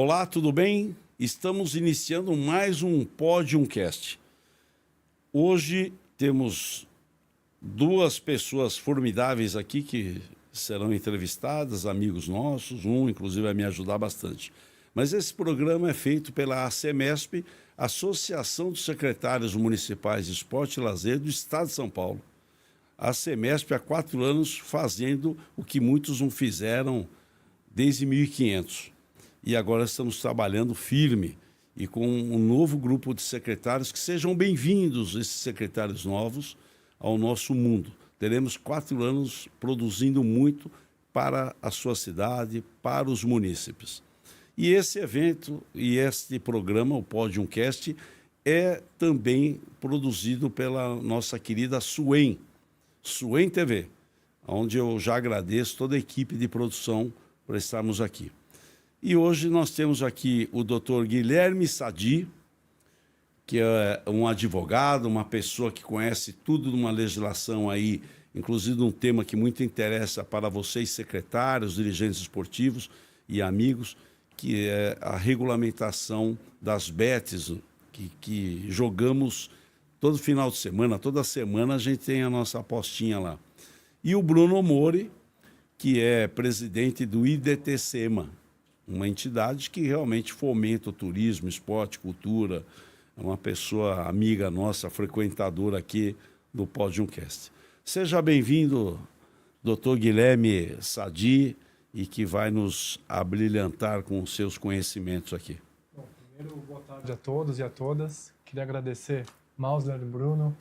Olá, tudo bem? Estamos iniciando mais um Podiumcast. Hoje temos duas pessoas formidáveis aqui que serão entrevistadas, amigos nossos, um inclusive vai me ajudar bastante. Mas esse programa é feito pela ACEMESP, Associação dos Secretários Municipais de Esporte e Lazer do Estado de São Paulo. A ACEMESP há 4 anos fazendo o que muitos não fizeram desde 1500. E agora estamos trabalhando firme e com um novo grupo de secretários que sejam bem-vindos, esses secretários novos, ao nosso mundo. Teremos 4 anos produzindo muito para a sua cidade, para os munícipes. E esse evento e este programa, o Podiumcast, é também produzido pela nossa querida Suem TV, onde eu já agradeço toda a equipe de produção por estarmos aqui. E hoje nós temos aqui o Dr. Guilherme Sadi, que é um advogado, uma pessoa que conhece tudo de uma legislação aí, inclusive um tema que muito interessa para vocês, secretários, dirigentes esportivos e amigos, que é a regulamentação das bets, que jogamos todo final de semana, toda semana a gente tem a nossa apostinha lá. E o Bruno Mori, que é presidente do IDTSEMA, uma entidade que realmente fomenta o turismo, esporte, cultura. É uma pessoa amiga nossa, frequentadora aqui do Podiumcast. Seja bem-vindo, doutor Guilherme Sadi, e que vai nos abrilhantar com os seus conhecimentos aqui. Bom, primeiro, boa tarde a todos e a todas. Queria agradecer Mausler e Bruno.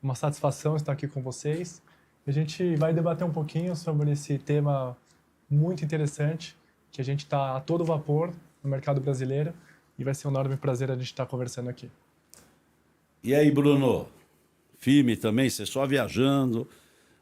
Uma satisfação estar aqui com vocês. A gente vai debater um pouquinho sobre esse tema muito interessante, que a gente está a todo vapor no mercado brasileiro, e vai ser um enorme prazer a gente estar conversando aqui. E aí, Bruno? Firme também? Você só viajando,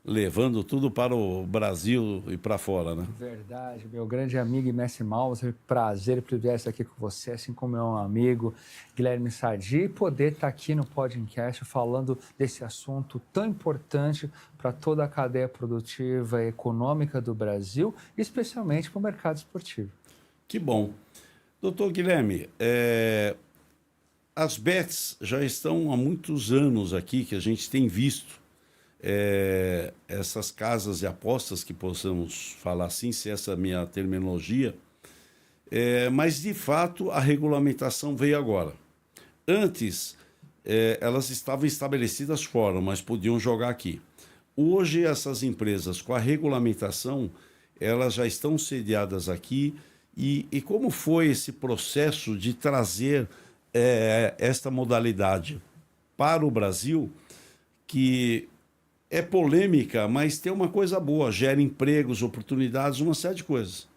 levando tudo para o Brasil e para fora, né? Verdade, meu grande amigo e mestre Mauser, prazer e privilégio estar aqui com você, assim como meu amigo Guilherme Sadi, e poder estar aqui no Podcast falando desse assunto tão importante para toda a cadeia produtiva e econômica do Brasil, especialmente para o mercado esportivo. Que bom. Doutor Guilherme, as bets já estão há muitos anos aqui que a gente tem visto essas casas de apostas, que possamos falar assim, se essa é a minha terminologia, mas de fato a regulamentação veio agora. Antes, elas estavam estabelecidas fora, mas podiam jogar aqui. Hoje, essas empresas, com a regulamentação, elas já estão sediadas aqui. E como foi esse processo de trazer esta modalidade para o Brasil, que é polêmica, mas tem uma coisa boa, gera empregos, oportunidades, uma série de coisas.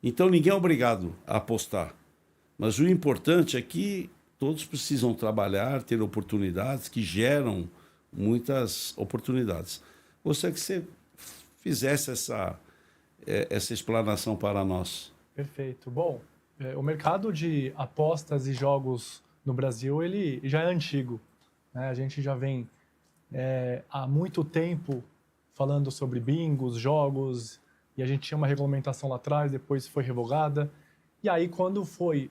Então ninguém é obrigado a apostar. Mas o importante é que todos precisam trabalhar, ter oportunidades que geram muitas oportunidades. Gostaria que você fizesse essa explanação para nós. Perfeito. Bom, o mercado de apostas e jogos no Brasil, ele já é antigo, né? A gente já vem há muito tempo falando sobre bingos, jogos, e a gente tinha uma regulamentação lá atrás, depois foi revogada. E aí, quando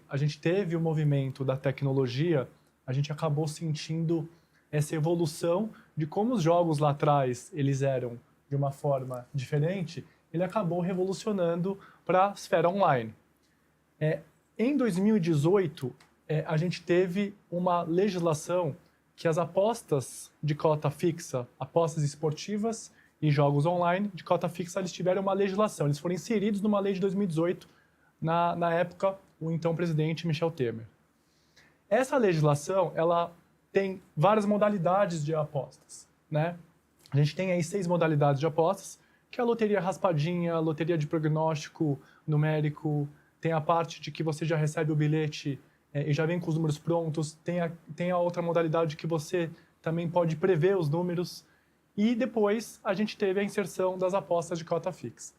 a gente teve o movimento da tecnologia, a gente acabou sentindo essa evolução de como os jogos lá atrás eles eram de uma forma diferente, ele acabou revolucionando para a esfera online. Em 2018, a gente teve uma legislação que as apostas de cota fixa, apostas esportivas e jogos online de cota fixa, eles tiveram uma legislação, eles foram inseridos numa lei de 2018, na época, o então presidente Michel Temer. Essa legislação, ela tem várias modalidades de apostas, né? A gente tem aí 6 modalidades de apostas, que é a loteria raspadinha, a loteria de prognóstico numérico, tem a parte de que você já recebe o bilhete e já vem com os números prontos, tem a outra modalidade que você também pode prever os números, e depois a gente teve a inserção das apostas de cota fixa.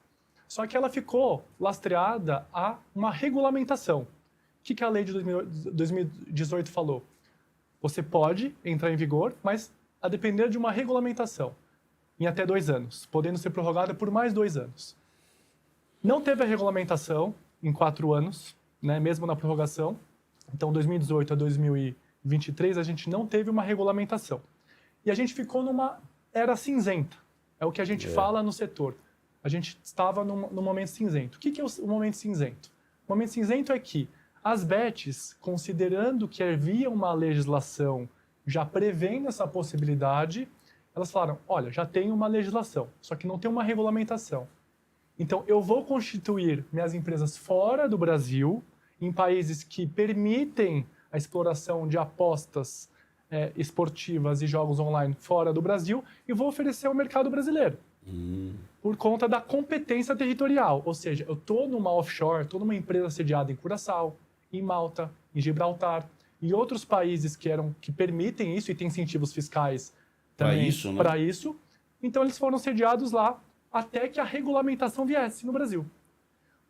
Só que ela ficou lastreada a uma regulamentação. O que a lei de 2018 falou? Você pode entrar em vigor, mas a depender de uma regulamentação, em até 2 anos, podendo ser prorrogada por mais 2 anos. Não teve a regulamentação em 4 anos, né, mesmo na prorrogação. Então, 2018 a 2023, a gente não teve uma regulamentação. E a gente ficou numa era cinzenta. É o que a gente fala no setor. A gente estava num momento cinzento. O que é o momento cinzento? O momento cinzento é que as bets, considerando que havia uma legislação já prevendo essa possibilidade, elas falaram, olha, já tem uma legislação, só que não tem uma regulamentação. Então, eu vou constituir minhas empresas fora do Brasil, em países que permitem a exploração de apostas esportivas e jogos online fora do Brasil, e vou oferecer ao mercado brasileiro. Por conta da competência territorial. Ou seja, eu estou numa offshore, estou numa empresa sediada em Curaçao, em Malta, em Gibraltar, e outros países que permitem isso e têm incentivos fiscais também para isso. Então, eles foram sediados lá até que a regulamentação viesse no Brasil.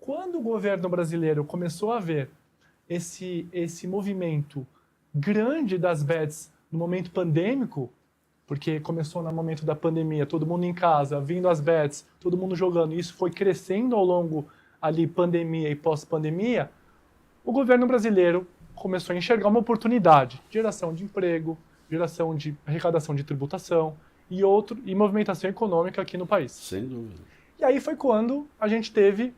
Quando o governo brasileiro começou a ver esse movimento grande das bets no momento pandêmico, porque começou no momento da pandemia, todo mundo em casa, vindo as bets, todo mundo jogando, e isso foi crescendo ao longo ali pandemia e pós-pandemia, o governo brasileiro começou a enxergar uma oportunidade, geração de emprego, geração de arrecadação de tributação e movimentação econômica aqui no país. Sem dúvida. E aí foi quando a gente teve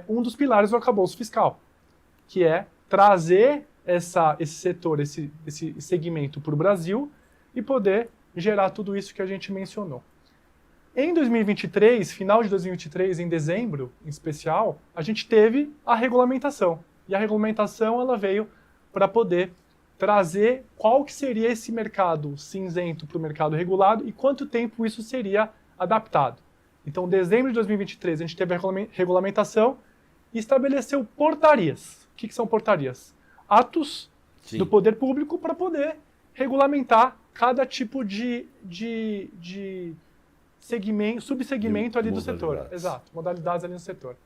um dos pilares do arcabouço fiscal, que é trazer esse setor, esse segmento para o Brasil e poder gerar tudo isso que a gente mencionou. Em 2023, final de 2023, em dezembro, em especial, a gente teve a regulamentação. E a regulamentação ela veio para poder trazer qual que seria esse mercado cinzento para o mercado regulado e quanto tempo isso seria adaptado. Então, em dezembro de 2023, a gente teve a regulamentação e estabeleceu portarias. O que são portarias? Atos do poder público para poder regulamentar cada tipo de segmento, subsegmento ali do setor. Exato, modalidades ali no setor.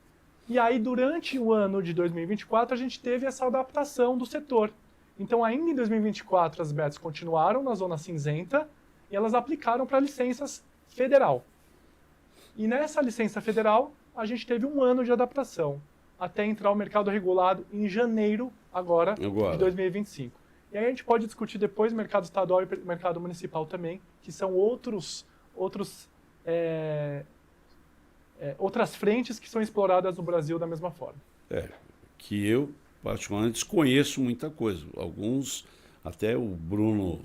E aí, durante o ano de 2024, a gente teve essa adaptação do setor. Então, ainda em 2024, as bets continuaram na zona cinzenta e elas aplicaram para licenças federal. E nessa licença federal, a gente teve um ano de adaptação, até entrar o mercado regulado em janeiro agora. De 2025. E aí a gente pode discutir depois o mercado estadual e o mercado municipal também, que são outras frentes que são exploradas no Brasil da mesma forma. Que eu particularmente desconheço muita coisa. Alguns, até o Bruno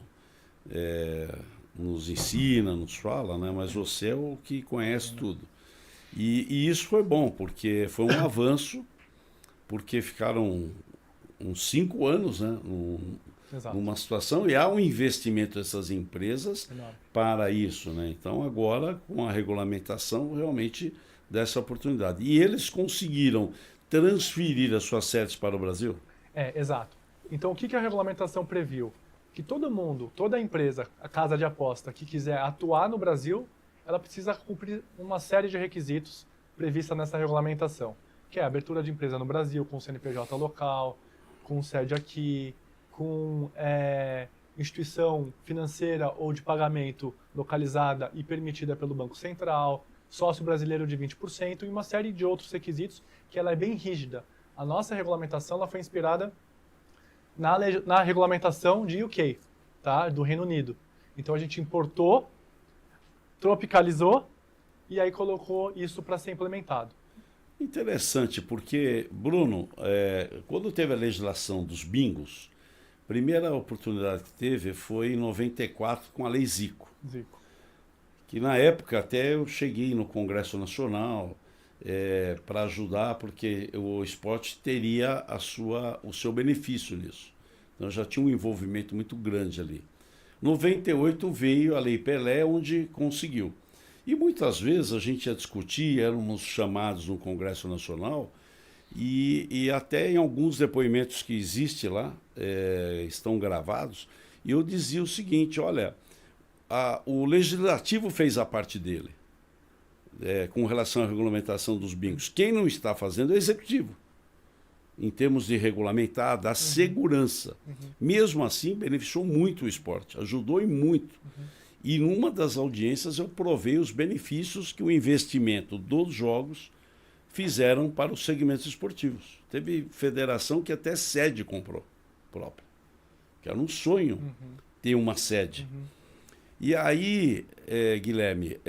nos ensina, nos fala, né? Mas você é o que conhece tudo. E isso foi bom, porque foi um avanço, porque ficaram uns 5 anos, né? Numa situação, e há um investimento dessas empresas para isso, né? Então, agora, com a regulamentação, realmente dessa oportunidade. E eles conseguiram transferir as suas sedes para o Brasil? Exato. Então, o que a regulamentação previu? Que todo mundo, toda empresa, a casa de aposta que quiser atuar no Brasil, ela precisa cumprir uma série de requisitos prevista nessa regulamentação, que é a abertura de empresa no Brasil, com CNPJ local, com sede aqui, com instituição financeira ou de pagamento localizada e permitida pelo Banco Central, sócio brasileiro de 20% e uma série de outros requisitos que ela é bem rígida. A nossa regulamentação ela foi inspirada na regulamentação de UK, tá? Do Reino Unido. Então a gente importou, tropicalizou e aí colocou isso para ser implementado. Interessante, porque, Bruno, quando teve a legislação dos bingos, a primeira oportunidade que teve foi em 94 com a Lei Zico. Que na época até eu cheguei no Congresso Nacional para ajudar, porque o esporte teria o seu benefício nisso. Então já tinha um envolvimento muito grande ali. 98 veio a Lei Pelé, onde conseguiu. E muitas vezes a gente ia discutir, éramos chamados no Congresso Nacional, e até em alguns depoimentos que existem lá, estão gravados, e eu dizia o seguinte, olha, o Legislativo fez a parte dele, com relação à regulamentação dos bingos. Quem não está fazendo é o Executivo, em termos de regulamentar, da segurança. Mesmo assim, beneficiou muito o esporte, ajudou e muito. E numa das audiências eu provei os benefícios que o investimento dos jogos fizeram para os segmentos esportivos. Teve federação que até sede comprou própria, que era um sonho ter uma sede. E aí, Guilherme,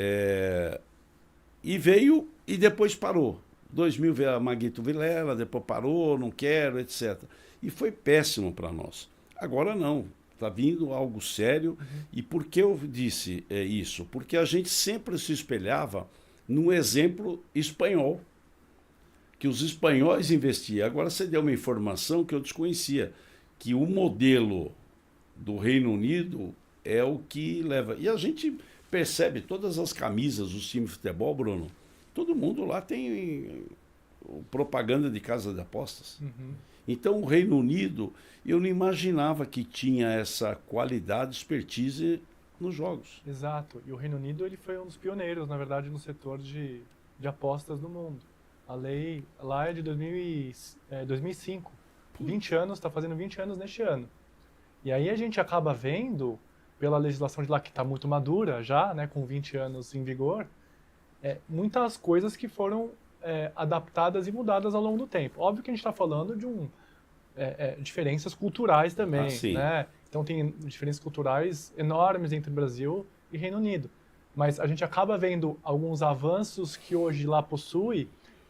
e veio e depois parou. 2000 veio a Maguito Vilela, depois parou, não quero, etc. E foi péssimo para nós. Agora não, está vindo algo sério. E por que eu disse isso? Porque a gente sempre se espelhava num exemplo espanhol, que os espanhóis investiam. Agora você deu uma informação que eu desconhecia, que o modelo do Reino Unido é o que leva. E a gente percebe todas as camisas dos times de futebol, Bruno, todo mundo lá tem propaganda de casa de apostas. Então o Reino Unido, eu não imaginava que tinha essa qualidade, expertise nos jogos. Exato. E o Reino Unido ele foi um dos pioneiros, na verdade, no setor de apostas no mundo. A lei lá é de 2005. 20 anos, está fazendo 20 anos neste ano. E aí a gente acaba vendo, pela legislação de lá que está muito madura já, né, com 20 anos em vigor, muitas coisas que foram adaptadas e mudadas ao longo do tempo. Óbvio que a gente está falando de diferenças culturais também, né? Então tem diferenças culturais enormes entre Brasil e Reino Unido. Mas a gente acaba vendo alguns avanços que hoje lá possui,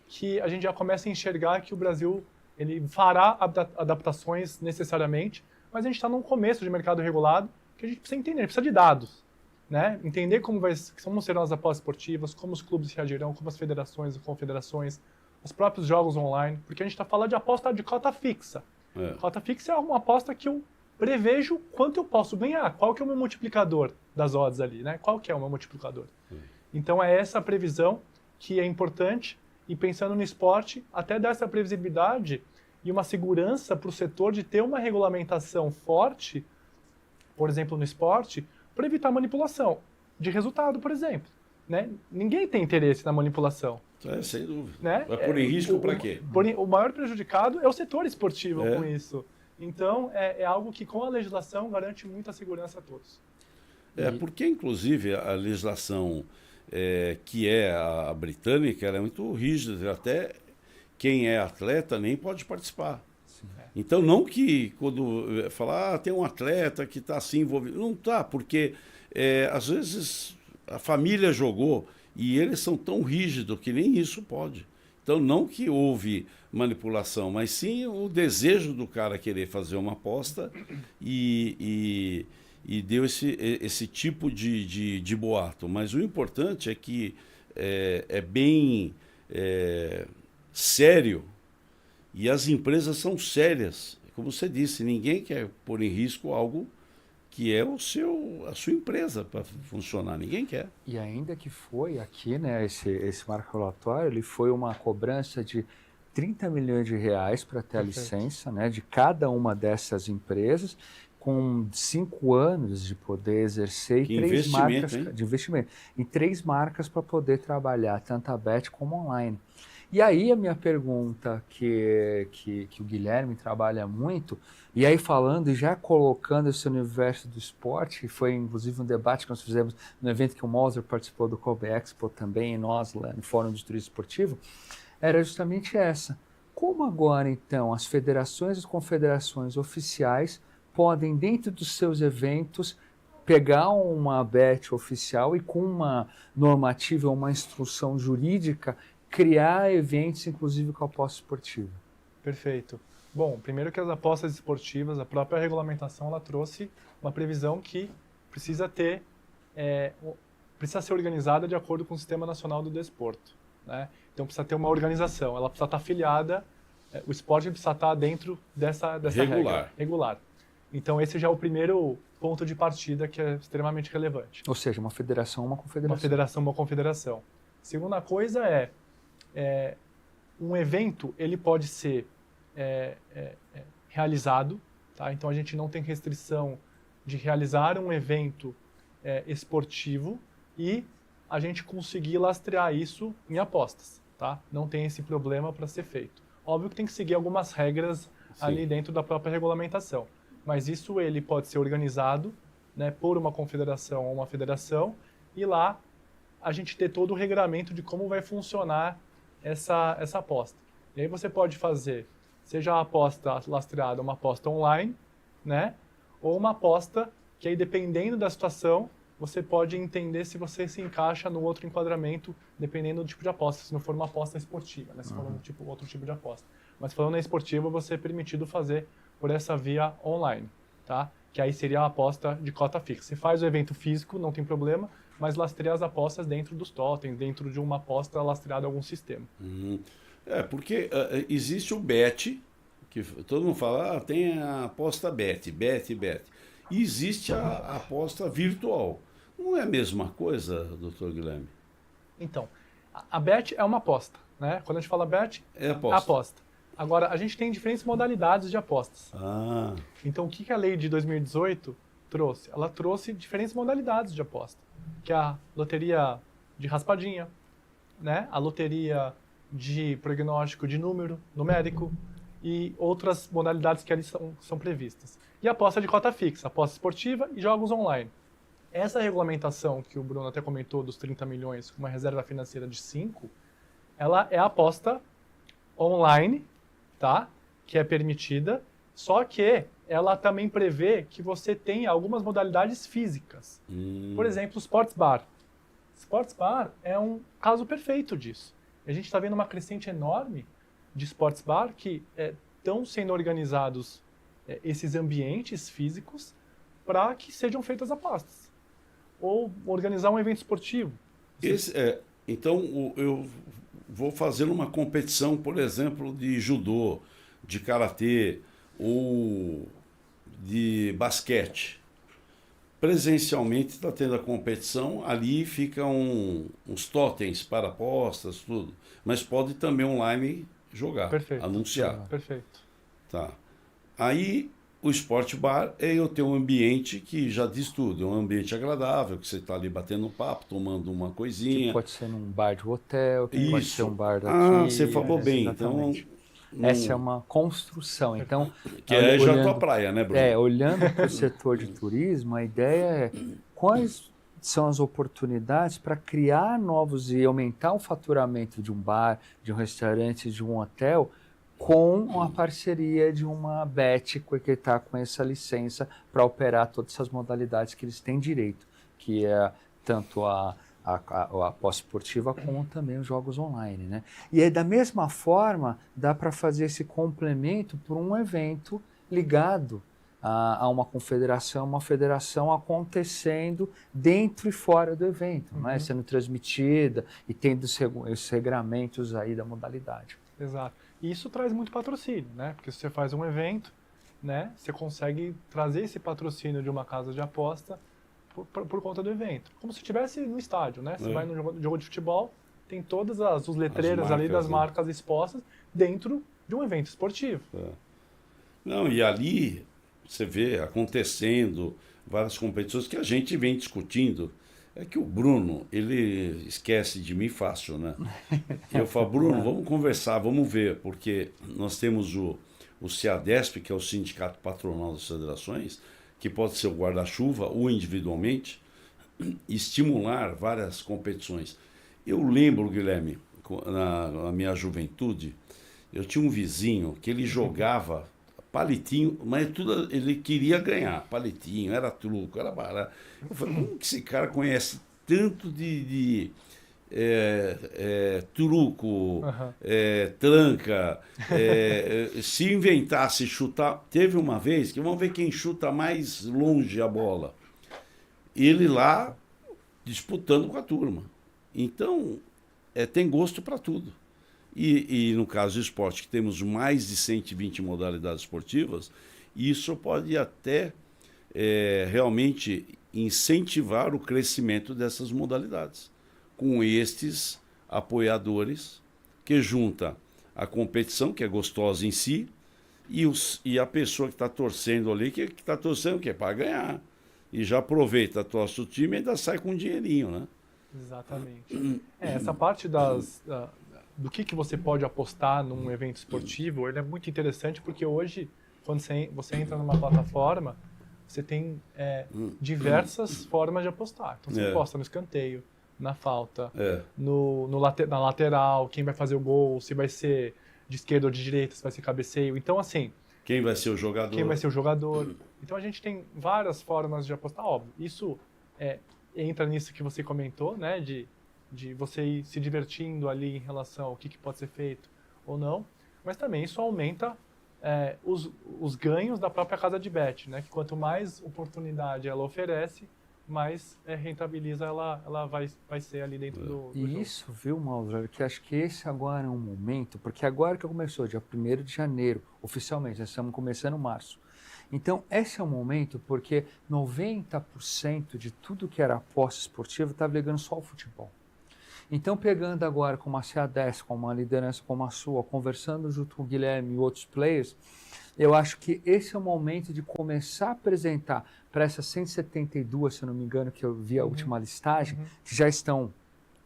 que a gente já começa a enxergar que o Brasil ele fará adaptações necessariamente, mas a gente está num começo de mercado regulado que a gente precisa entender, a gente precisa de dados, né? Entender como serão as apostas esportivas, como os clubes reagirão, como as federações e confederações, os próprios jogos online, porque a gente está falando de aposta de cota fixa. Cota fixa é uma aposta que eu prevejo quanto eu posso ganhar, qual que é o meu multiplicador das odds ali, né? Qual que é o meu multiplicador? Então é essa previsão que é importante, e pensando no esporte, até dar essa previsibilidade e uma segurança para o setor de ter uma regulamentação forte, por exemplo, no esporte, para evitar manipulação de resultado, por exemplo. Né? Ninguém tem interesse na manipulação. Sem dúvida. Né? Vai pôr em risco para quê? O maior prejudicado é o setor esportivo com isso. Então, é algo que, com a legislação, garante muita segurança a todos. Porque, inclusive, a legislação que é a britânica, ela é muito rígida. Até quem é atleta nem pode participar. Então, não que quando falar, tem um atleta que está assim envolvido. Não está, porque às vezes a família jogou e eles são tão rígidos que nem isso pode. Então, não que houve manipulação, mas sim o desejo do cara querer fazer uma aposta e deu esse tipo de boato. Mas o importante é que é bem sério e as empresas são sérias. Como você disse, ninguém quer pôr em risco algo que é a sua empresa para funcionar. Ninguém quer. E ainda que foi aqui, né, esse marco regulatório, ele foi uma cobrança de 30 milhões de reais para ter a licença, né, de cada uma dessas empresas, com 5 anos de poder exercer que e 3 marcas de investimento. E 3 marcas para poder trabalhar, tanto a Bet como online. E aí a minha pergunta, que o Guilherme trabalha muito, e aí falando e já colocando esse universo do esporte, foi inclusive um debate que nós fizemos no evento que o Moser participou do Kobe Expo também, e nós lá no Fórum de Turismo Esportivo, era justamente essa. Como agora, então, as federações e as confederações oficiais podem, dentro dos seus eventos, pegar uma bet oficial e com uma normativa, uma instrução jurídica, criar eventos, inclusive com aposta esportiva? Perfeito. Bom, primeiro que as apostas esportivas, a própria regulamentação, ela trouxe uma previsão que precisa ser organizada de acordo com o Sistema Nacional do Desporto, né? Então precisa ter uma organização, ela precisa estar afiliada, o esporte precisa estar dentro dessa regra regular. Então esse já é o primeiro ponto de partida que é extremamente relevante. Ou seja, uma federação, uma confederação. Uma federação, uma confederação. Segunda coisa um evento ele pode ser realizado, tá? Então a gente não tem restrição de realizar um evento esportivo e a gente conseguir lastrear isso em apostas, tá? Não tem esse problema para ser feito. Óbvio que tem que seguir algumas regras ali dentro da própria regulamentação, mas isso ele pode ser organizado, né, por uma confederação ou uma federação, e lá a gente ter todo o regramento de como vai funcionar essa aposta. E aí você pode fazer, seja a aposta lastreada, uma aposta online, né? Ou uma aposta que aí, dependendo da situação, você pode entender se você se encaixa no outro enquadramento, dependendo do tipo de aposta. Se não for uma aposta esportiva, né? Se for outro tipo de aposta. Mas falando em esportiva, você é permitido fazer por essa via online, tá? Que aí seria a aposta de cota fixa. Você faz o evento físico, não tem problema, mas lastreia as apostas dentro dos totens, dentro de uma aposta lastreada a algum sistema. Porque existe o bet, que todo mundo fala, tem a aposta bet. E existe a aposta virtual. Não é a mesma coisa, doutor Guilherme? Então, a bet é uma aposta, né? Quando a gente fala bet, É aposta. Agora, a gente tem diferentes modalidades de apostas. Ah, Então, o que a lei de 2018 trouxe? Ela trouxe diferentes modalidades de aposta. Que é a loteria de raspadinha, né? A loteria de prognóstico de numérico e outras modalidades que ali são previstas. E a aposta de cota fixa, aposta esportiva e jogos online. Essa regulamentação que o Bruno até comentou dos 30 milhões com uma reserva financeira de 5, ela é a aposta online, tá? Que é permitida, só que ela também prevê que você tem algumas modalidades físicas. Por exemplo, o Sports Bar. Sports Bar é um caso perfeito disso. A gente está vendo uma crescente enorme de Sports Bar que estão sendo organizados esses ambientes físicos para que sejam feitas apostas. Ou organizar um evento esportivo. Então, eu vou fazer uma competição, por exemplo, de judô, de karatê ou de basquete. Presencialmente está tendo a competição, ali ficam uns totens para apostas, tudo. Mas pode também online jogar, Perfeito. anunciar. Perfeito. Tá. Aí o Sport Bar é eu ter um ambiente que já diz tudo, é um ambiente agradável, que você está ali batendo um papo, tomando uma coisinha. Que pode ser num bar de hotel, que Isso. pode ser um bar daqui. Você falou bem. Exatamente. Então, essa é uma construção. Então, que é já a tua praia, né, Bruno? Olhando para o setor de turismo, a ideia é quais são as oportunidades para criar novos e aumentar o faturamento de um bar, de um restaurante, de um hotel, com uma parceria de uma bet que está com essa licença para operar todas essas modalidades que eles têm direito, que é tanto a aposta esportiva como também os jogos online, né? E aí, da mesma forma, dá para fazer esse complemento por um evento ligado a uma confederação, uma federação acontecendo dentro e fora do evento, né? Sendo transmitida e tendo esses regramentos aí da modalidade. Exato. E isso traz muito patrocínio, né? Porque se você faz um evento, né, você consegue trazer esse patrocínio de uma casa de aposta por conta do evento. Como se estivesse no estádio, né? Você vai no jogo de futebol, tem todas os letreiros ali das marcas expostas dentro de um evento esportivo. Não, e ali você vê acontecendo várias competições que a gente vem discutindo. É que o Bruno, ele esquece de mim fácil, né? Eu falo, Bruno, vamos conversar, vamos ver, porque nós temos o CEADESP, que é o Sindicato Patronal das Federações, que pode ser o guarda-chuva ou individualmente, estimular várias competições. Eu lembro, Guilherme, na minha juventude, eu tinha um vizinho que ele jogava palitinho, mas tudo ele queria ganhar. Palitinho, era truco, era barato. Eu falei, como que esse cara conhece tanto de truco, tranca? Se inventasse chutar... Teve uma vez que vamos ver quem chuta mais longe a bola. Ele lá disputando com a turma. Então, tem gosto para tudo. E no caso do esporte, que temos mais de 120 modalidades esportivas, isso pode até realmente incentivar o crescimento dessas modalidades, com estes apoiadores que junta a competição, que é gostosa em si, e a pessoa que está torcendo ali, que está torcendo o quê? Para ganhar. E já aproveita, torce o time e ainda sai com um dinheirinho, né? Exatamente. Essa parte do que você pode apostar num evento esportivo, ele é muito interessante porque hoje, quando você entra numa plataforma, você tem diversas formas de apostar. Então você aposta no escanteio, na falta, É. na lateral, quem vai fazer o gol, se vai ser de esquerda ou de direita, se vai ser cabeceio. Então, assim, Quem vai ser o jogador? quem vai ser o jogador. Então, a gente tem várias formas de apostar. Óbvio, isso entra nisso que você comentou, né? De você ir se divertindo ali em relação ao que pode ser feito ou não. Mas também isso aumenta os ganhos da própria casa de bet, né? Que quanto mais oportunidade ela oferece, mais rentabiliza ela vai ser ali dentro do E jogo. isso, viu, Mauro, que acho que esse agora é um momento, porque agora que começou, dia 1º de janeiro, oficialmente, nós estamos começando março. Então, esse é o momento porque 90% de tudo que era aposta esportiva estava ligando só ao futebol. Então, pegando agora com uma CA10, com uma liderança como a sua, conversando junto com o Guilherme e outros players, eu acho que esse é o momento de começar a apresentar para essas 172, se eu não me engano, que eu vi a última listagem, que já estão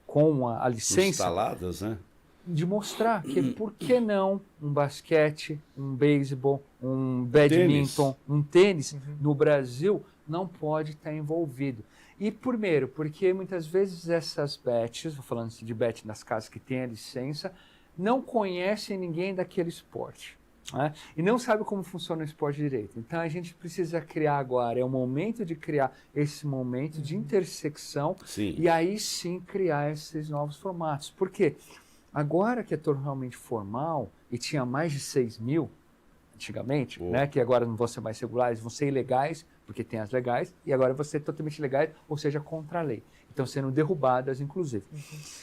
com a licença, Instaladas, né? de mostrar que por que não um basquete, um beisebol, um badminton, um tênis no Brasil não pode estar envolvido. E primeiro, porque muitas vezes essas bets, vou falando de bet nas casas que têm a licença, não conhecem ninguém daquele esporte. Né? E não sabe como funciona o esporte direito. Então a gente precisa criar agora, é o momento de criar esse momento de intersecção Sim. e aí sim criar esses novos formatos. Por quê? Agora que é totalmente formal e tinha mais de 6 mil antigamente, né, que agora não vão ser mais regulares, vão ser ilegais, porque tem as legais, e agora vão ser totalmente legais, ou seja, contra a lei. Estão sendo derrubadas, inclusive.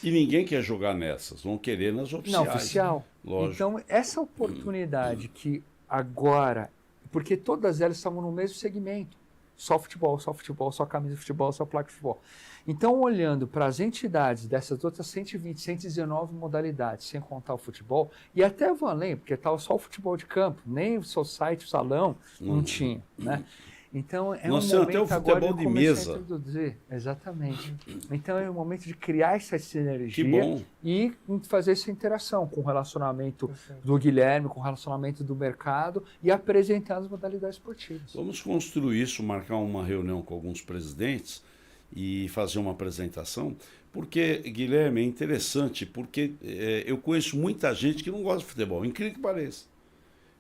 E ninguém quer jogar nessas, vão querer nas oficiais. Não, oficial. Lógico. Então, essa oportunidade que agora, porque todas elas estavam no mesmo segmento, só futebol, só camisa de futebol, só placa de futebol. Então, olhando para as entidades dessas outras 120, 119 modalidades, sem contar o futebol, e até vou além, porque estava só o futebol de campo, nem o society, o salão, não tinha, né? Então, é Nós um temos momento até o agora futebol de de mesa. introduzir. Exatamente. Então, é o momento de criar essa sinergia Que bom. e fazer essa interação com o relacionamento do Guilherme, com o relacionamento do mercado e apresentar as modalidades esportivas. Vamos construir isso, marcar uma reunião com alguns presidentes e fazer uma apresentação, porque, Guilherme, é interessante, porque eu conheço muita gente que não gosta de futebol, incrível que pareça.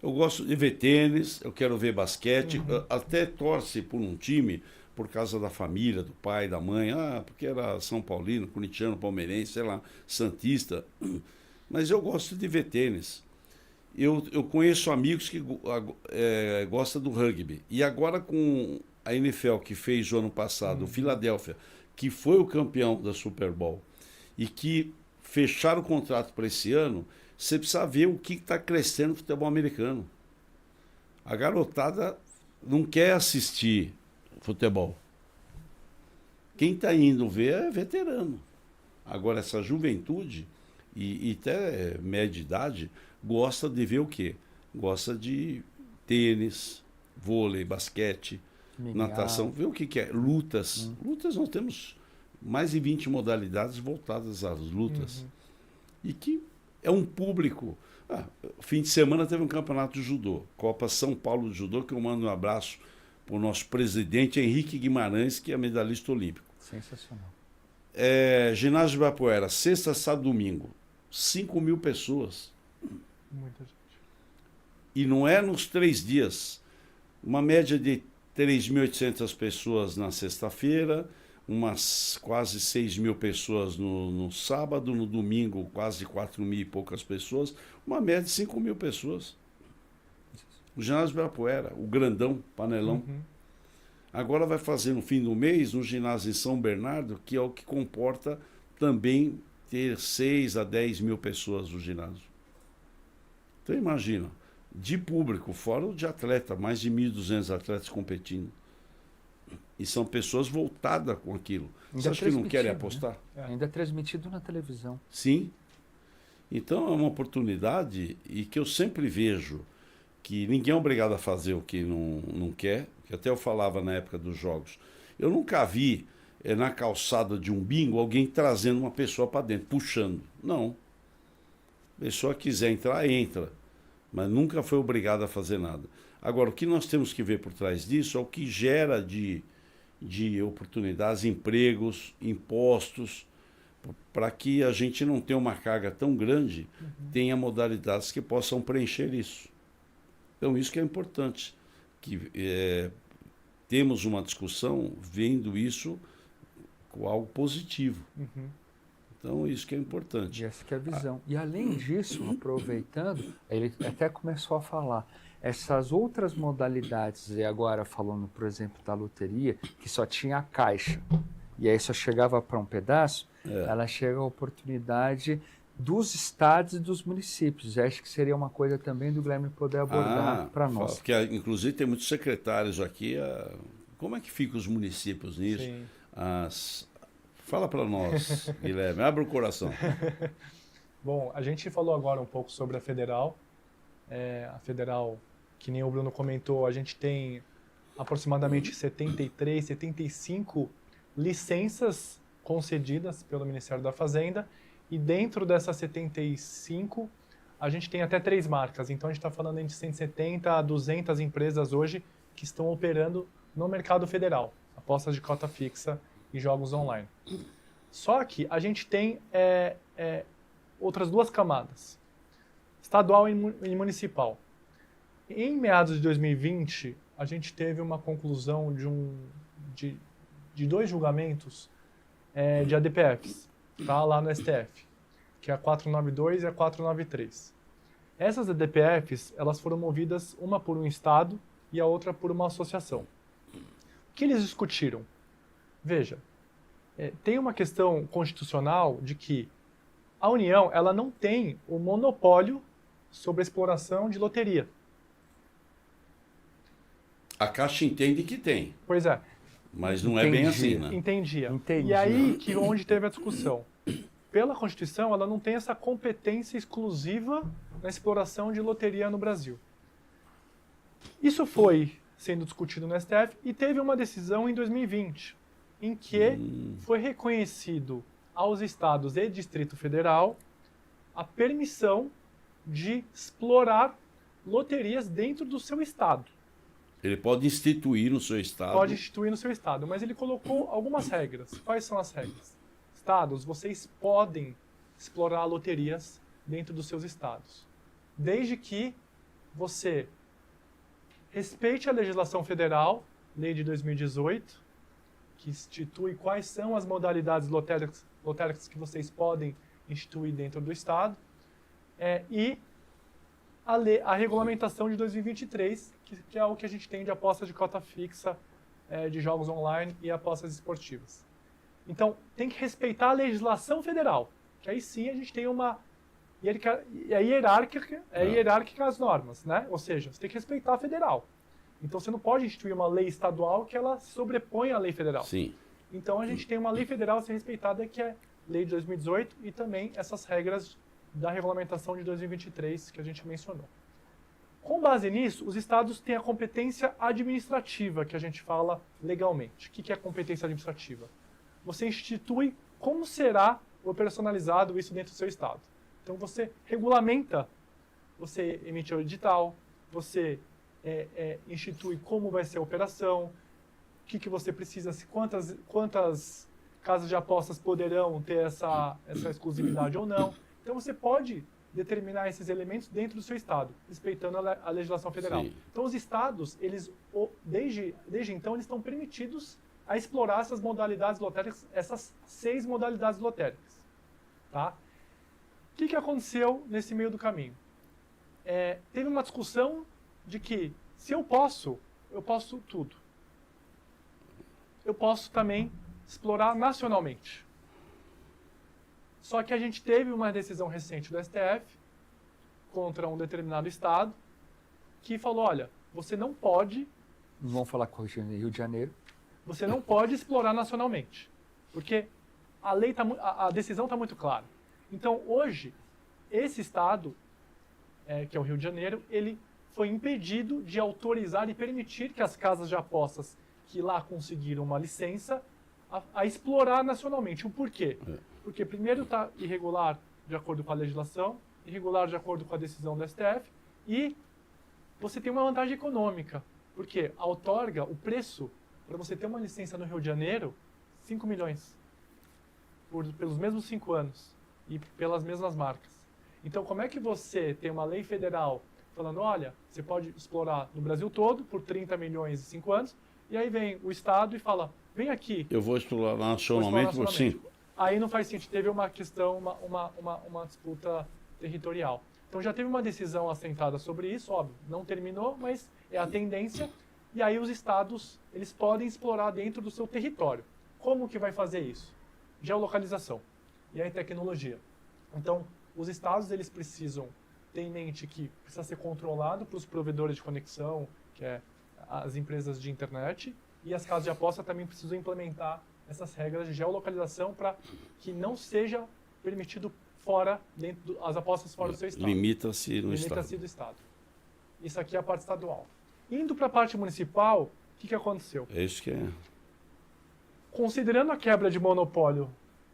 Eu gosto de ver tênis, eu quero ver basquete, até torce por um time por causa da família, do pai, da mãe, porque era São Paulino, corintiano, palmeirense, sei lá, santista. Mas eu gosto de ver tênis. Eu conheço amigos que gostam do rugby. E agora com a NFL que fez o ano passado, o Philadelphia, que foi o campeão da Super Bowl, e que fecharam o contrato para esse ano, você precisa ver o que está crescendo no futebol americano. A garotada não quer assistir futebol. Quem está indo ver é veterano. Agora, essa juventude e até média idade gosta de ver o quê? Gosta de tênis, vôlei, basquete, natação. Vê o que é? Lutas. Lutas nós temos mais de 20 modalidades voltadas às lutas. E que é um público. Fim de semana teve um campeonato de judô, Copa São Paulo de Judô, que eu mando um abraço para o nosso presidente Henrique Guimarães, que é medalhista olímpico. Sensacional. Ginásio de Ibirapuera, sexta, sábado, domingo. 5 mil pessoas. Muita gente. E não é nos 3 dias. Uma média de 3.800 pessoas na sexta-feira, umas quase 6 mil pessoas no sábado, no domingo quase 4 mil e poucas pessoas, uma média de 5 mil pessoas. O ginásio de Ibirapuera, o grandão, panelão. Agora vai fazer no fim do mês um ginásio em São Bernardo, que é o que comporta também ter 6 a 10 mil pessoas no ginásio. Então imagina, de público, fora o de atleta, mais de 1.200 atletas competindo. E são pessoas voltadas com aquilo. Você acha que não querem apostar? Né? Ainda é transmitido na televisão. Sim. Então é uma oportunidade e que eu sempre vejo que ninguém é obrigado a fazer o que não quer, que até eu falava na época dos jogos. Eu nunca vi na calçada de um bingo alguém trazendo uma pessoa para dentro, puxando. Não. A pessoa quiser entrar, entra. Mas nunca foi obrigado a fazer nada. Agora, o que nós temos que ver por trás disso é o que gera de oportunidades, empregos, impostos, para que a gente não tenha uma carga tão grande, tenha modalidades que possam preencher isso. Então, isso que é importante, que temos uma discussão vendo isso com algo positivo. Então, isso que é importante. E essa que é a visão. E além disso, aproveitando, ele até começou a falar, essas outras modalidades, e agora falando, por exemplo, da loteria, que só tinha a caixa, e aí só chegava para um pedaço, ela chega à oportunidade dos estados e dos municípios. Eu acho que seria uma coisa também do Guilherme poder abordar para nós. Porque, inclusive, tem muitos secretários aqui. Como é que ficam os municípios nisso? Sim. Fala para nós, Guilherme, abre o coração. Bom, a gente falou agora um pouco sobre a federal. A federal, que nem o Bruno comentou, a gente tem aproximadamente 73, 75 licenças concedidas pelo Ministério da Fazenda, e dentro dessas 75, a gente tem até 3 marcas. Então, a gente está falando de 170 a 200 empresas hoje que estão operando no mercado federal, apostas de cota fixa e jogos online. Só que a gente tem outras 2 camadas, estadual e municipal. Em meados de 2020, a gente teve uma conclusão de 2 julgamentos de ADPFs, tá, lá no STF, que é a 492 e a 493. Essas ADPFs, elas foram movidas uma por um estado e a outra por uma associação. O que eles discutiram? Veja, tem uma questão constitucional de que a União ela não tem o monopólio sobre a exploração de loteria. A Caixa entende que tem, Pois é. mas não é bem assim, né? Entendia. Entendi. E aí que onde teve a discussão. Pela Constituição, ela não tem essa competência exclusiva na exploração de loteria no Brasil. Isso foi sendo discutido no STF e teve uma decisão em 2020, em que foi reconhecido aos estados e Distrito Federal a permissão de explorar loterias dentro do seu estado. Ele pode instituir no seu estado. Pode instituir no seu estado, mas ele colocou algumas regras. Quais são as regras? Estados, vocês podem explorar loterias dentro dos seus estados, desde que você respeite a legislação federal, lei de 2018, que institui quais são as modalidades lotéricas que vocês podem instituir dentro do estado, e a regulamentação de 2023, que é o que a gente tem de apostas de cota fixa, de jogos online e apostas esportivas. Então, tem que respeitar a legislação federal, que aí sim a gente tem uma hierárquica as normas, né? Ou seja, você tem que respeitar a federal. Então, você não pode instituir uma lei estadual que ela sobrepõe à lei federal. Sim. Então, a gente tem uma lei federal a ser respeitada, que é a lei de 2018, e também essas regras da regulamentação de 2023 que a gente mencionou. Com base nisso, os estados têm a competência administrativa, que a gente fala legalmente. O que é competência administrativa? Você institui como será operacionalizado isso dentro do seu estado. Então, você regulamenta, você emite o edital, você institui como vai ser a operação, o que você precisa, quantas casas de apostas poderão ter essa exclusividade ou não. Então, você pode determinar esses elementos dentro do seu estado, respeitando a legislação federal. Sim. Então, os estados, desde então, eles estão permitidos a explorar essas modalidades lotéricas, essas 6 modalidades lotéricas. Tá? O que aconteceu nesse meio do caminho? Teve uma discussão de que, se eu posso tudo. Eu posso também explorar nacionalmente. Só que a gente teve uma decisão recente do STF contra um determinado estado que falou, olha, você não pode... Vamos falar com o Rio de Janeiro. Você não pode explorar nacionalmente, porque a decisão está muito clara. Então, hoje, esse estado, que é o Rio de Janeiro, ele foi impedido de autorizar e permitir que as casas de apostas que lá conseguiram uma licença a explorar nacionalmente. O porquê? Porque primeiro está irregular de acordo com a legislação, irregular de acordo com a decisão do STF, e você tem uma vantagem econômica, porque outorga o preço para você ter uma licença no Rio de Janeiro, 5 milhões. pelos mesmos 5 anos e pelas mesmas marcas. Então, como é que você tem uma lei federal falando, olha, você pode explorar no Brasil todo por 30 milhões em 5 anos, e aí vem o Estado e fala, vem aqui. Eu vou explorar nacionalmente por 5. Aí não faz sentido, teve uma questão, uma disputa territorial. Então já teve uma decisão assentada sobre isso, óbvio, não terminou, mas é a tendência, e aí os estados, eles podem explorar dentro do seu território. Como que vai fazer isso? Geolocalização, e aí tecnologia. Então, os estados, eles precisam ter em mente que precisa ser controlado para os provedores de conexão, que é as empresas de internet, e as casas de aposta também precisam implementar essas regras de geolocalização para que não seja permitido as apostas fora do seu estado. Limita-se no estado. Limita-se do estado. Isso aqui é a parte estadual. Indo para a parte municipal, o que aconteceu? É isso que é. Considerando a quebra de monopólio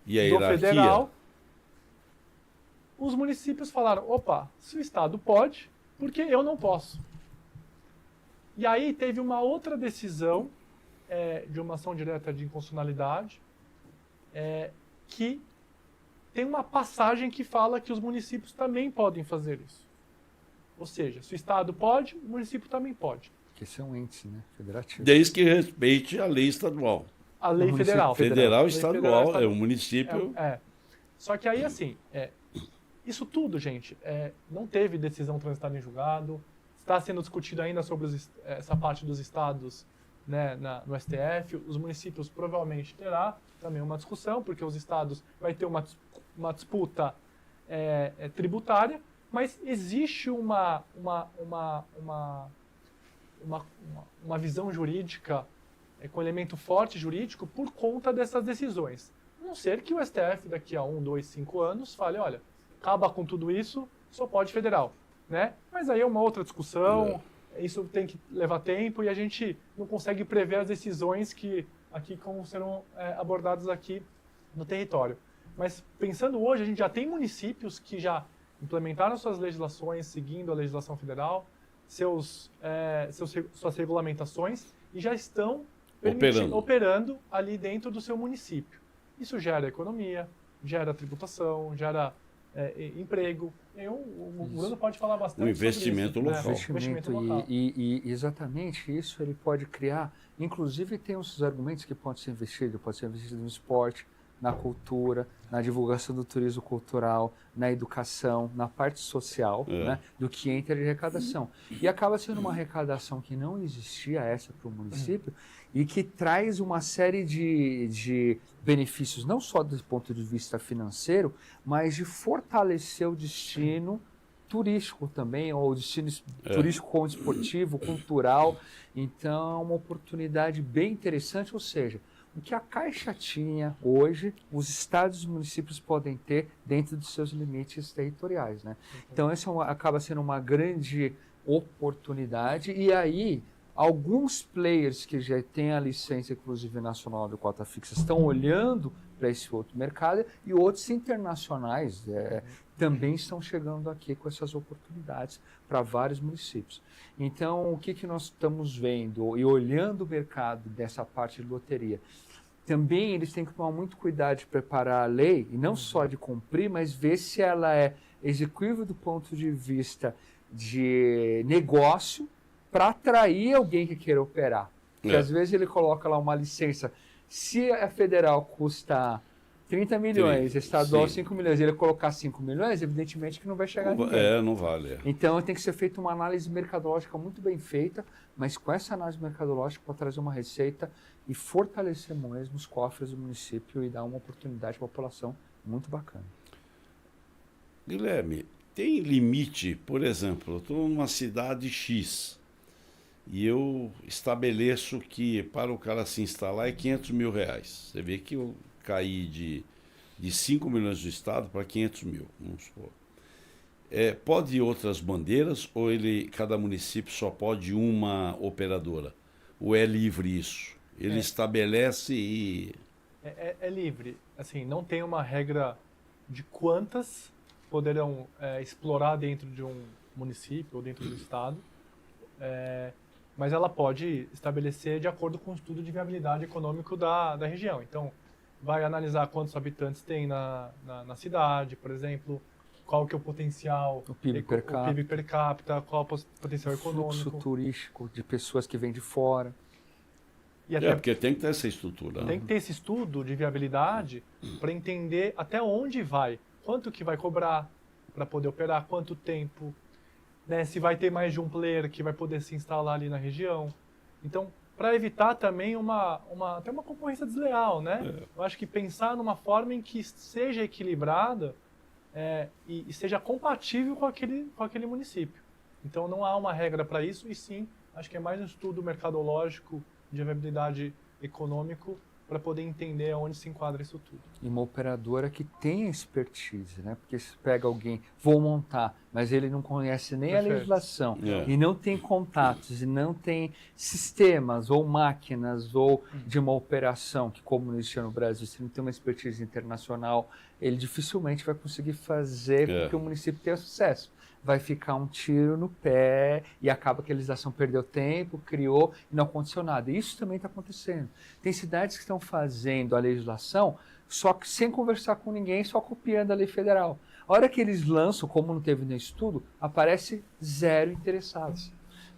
E a do hierarquia? federal, os municípios falaram, opa, se o estado pode, por que eu não posso? E aí teve uma outra decisão de uma ação direta de inconstitucionalidade que tem uma passagem que fala que os municípios também podem fazer isso. Ou seja, se o estado pode, o município também pode. Porque esse é um índice, né? Federativo. Desde que respeite a lei estadual. A lei federal. Federal e Lei estadual, federal, é o município. Só que aí, assim, isso tudo, gente, não teve decisão transitada em julgado, está sendo discutido ainda sobre essa parte dos estados, né, no STF. Os municípios provavelmente terá também uma discussão, porque os estados vai ter uma disputa tributária, mas existe uma visão jurídica com elemento forte jurídico por conta dessas decisões. A não ser que o STF daqui a 1, 2, 5 anos fale, olha, acaba com tudo isso, só pode federal, né? Mas aí é uma outra discussão, isso tem que levar tempo e a gente não consegue prever as decisões que aqui serão abordadas aqui no território. Mas pensando hoje, a gente já tem municípios que já implementaram suas legislações seguindo a legislação federal, suas regulamentações e já estão operando ali dentro do seu município. Isso gera economia, gera tributação, gera emprego. O Bruno pode falar bastante Um investimento sobre isso, local. Investimento local. E exatamente isso ele pode criar. Inclusive tem os argumentos que pode ser investido no esporte, na cultura, na divulgação do turismo cultural, na educação, na parte social, né, do que entra de arrecadação. E acaba sendo uma arrecadação que não existia essa para o município e que traz uma série de benefícios, não só do ponto de vista financeiro, mas de fortalecer o destino turístico também, ou o destino turístico como esportivo, cultural. Então, é uma oportunidade bem interessante, ou seja, o que a Caixa tinha hoje, os estados e municípios podem ter dentro dos seus limites territoriais, né? Então, essa acaba sendo uma grande oportunidade. E aí, alguns players que já têm a licença, inclusive nacional de cota fixa, estão olhando para esse outro mercado e outros internacionais também estão chegando aqui com essas oportunidades para vários municípios. Então, o que nós estamos vendo e olhando o mercado dessa parte de loteria? Também eles têm que tomar muito cuidado de preparar a lei, e não só de cumprir, mas ver se ela é execuível do ponto de vista de negócio para atrair alguém que queira operar. Porque às vezes ele coloca lá uma licença, se a federal custa 30 milhões, estadual 5 milhões, ele colocar 5 milhões, evidentemente que não vai chegar a ninguém. Não vale. Então tem que ser feita uma análise mercadológica muito bem feita, mas com essa análise mercadológica para trazer uma receita e fortalecer mesmo os cofres do município e dar uma oportunidade para a população muito bacana. Guilherme, tem limite, por exemplo, eu estou numa cidade X e eu estabeleço que para o cara se instalar é 500 mil reais. Você vê que eu caí de 5 milhões do Estado para 500 mil, vamos supor. Pode ir outras bandeiras ou cada município só pode uma operadora? Ou é livre isso? Ele estabelece e... É livre. Assim, não tem uma regra de quantas poderão explorar dentro de um município ou dentro do Estado. Mas ela pode estabelecer de acordo com o estudo de viabilidade econômico da região. Então, vai analisar quantos habitantes tem na cidade, por exemplo, qual que é o potencial, O PIB per capita. o PIB per capita, qual o potencial Fluxo econômico. turístico de pessoas que vêm de fora. E até porque tem que ter essa estrutura. tem que ter esse estudo de viabilidade para entender até onde vai, quanto que vai cobrar para poder operar, quanto tempo, né, se vai ter mais de um player que vai poder se instalar ali na região. Então, para evitar também até uma concorrência desleal, né? Eu acho que pensar numa forma em que seja equilibrada e seja compatível com aquele município. Então, não há uma regra para isso, e sim, acho que é mais um estudo mercadológico de viabilidade econômico para poder entender onde se enquadra isso tudo. E uma operadora que tem expertise, né? Porque se pega alguém, vou montar, mas ele não conhece nem a Perfeito. legislação, É. e não tem contatos, e não tem sistemas ou máquinas ou de uma operação que, como existe no Brasil, se não tem uma expertise internacional, ele dificilmente vai conseguir fazer com que o município tenha sucesso. Vai ficar um tiro no pé e acaba que a legislação perdeu tempo, criou e não aconteceu nada. Isso também está acontecendo. Tem cidades que estão fazendo a legislação só que sem conversar com ninguém, só copiando a lei federal. A hora que eles lançam, como não teve no estudo, aparece 0 interessados.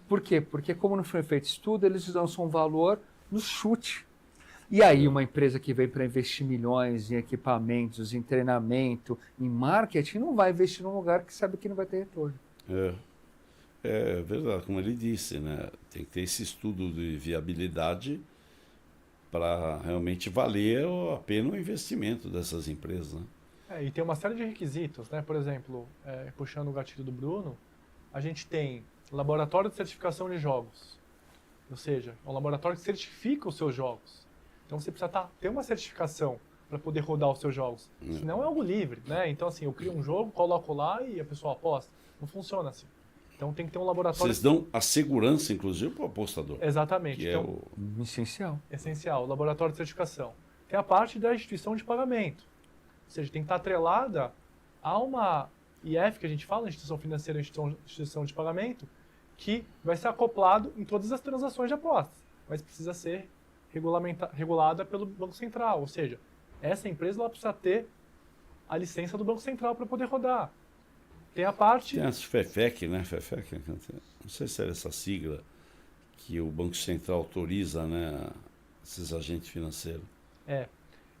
Por quê? Porque como não foi feito estudo, eles lançam um valor no chute. E aí uma empresa que vem para investir milhões em equipamentos, em treinamento, em marketing, não vai investir num lugar que sabe que não vai ter retorno. É verdade, como ele disse, né? Tem que ter esse estudo de viabilidade para realmente valer a pena o investimento dessas empresas, né? E tem uma série de requisitos, né? Por exemplo, puxando o gatilho do Bruno, a gente tem laboratório de certificação de jogos, ou seja, é um laboratório que certifica os seus jogos. Então você precisa ter uma certificação para poder rodar os seus jogos. Senão é algo livre, né? Então assim, eu crio um jogo, coloco lá e a pessoa aposta. Não funciona assim. Então tem que ter um laboratório... Vocês dão a segurança, inclusive, para o apostador. Exatamente. Que Então, é Essencial. essencial, o laboratório de certificação. Tem a parte da instituição de pagamento. Ou seja, tem que estar atrelada a uma IF, que a gente fala, instituição financeira, instituição de pagamento, que vai ser acoplado em todas as transações de apostas, mas precisa ser regulada pelo Banco Central. Ou seja, essa empresa ela precisa ter a licença do Banco Central para poder rodar. Tem a parte... Tem as FEFEC, né? FEFEC, não sei se era essa sigla que o Banco Central autoriza, né, esses agentes financeiros.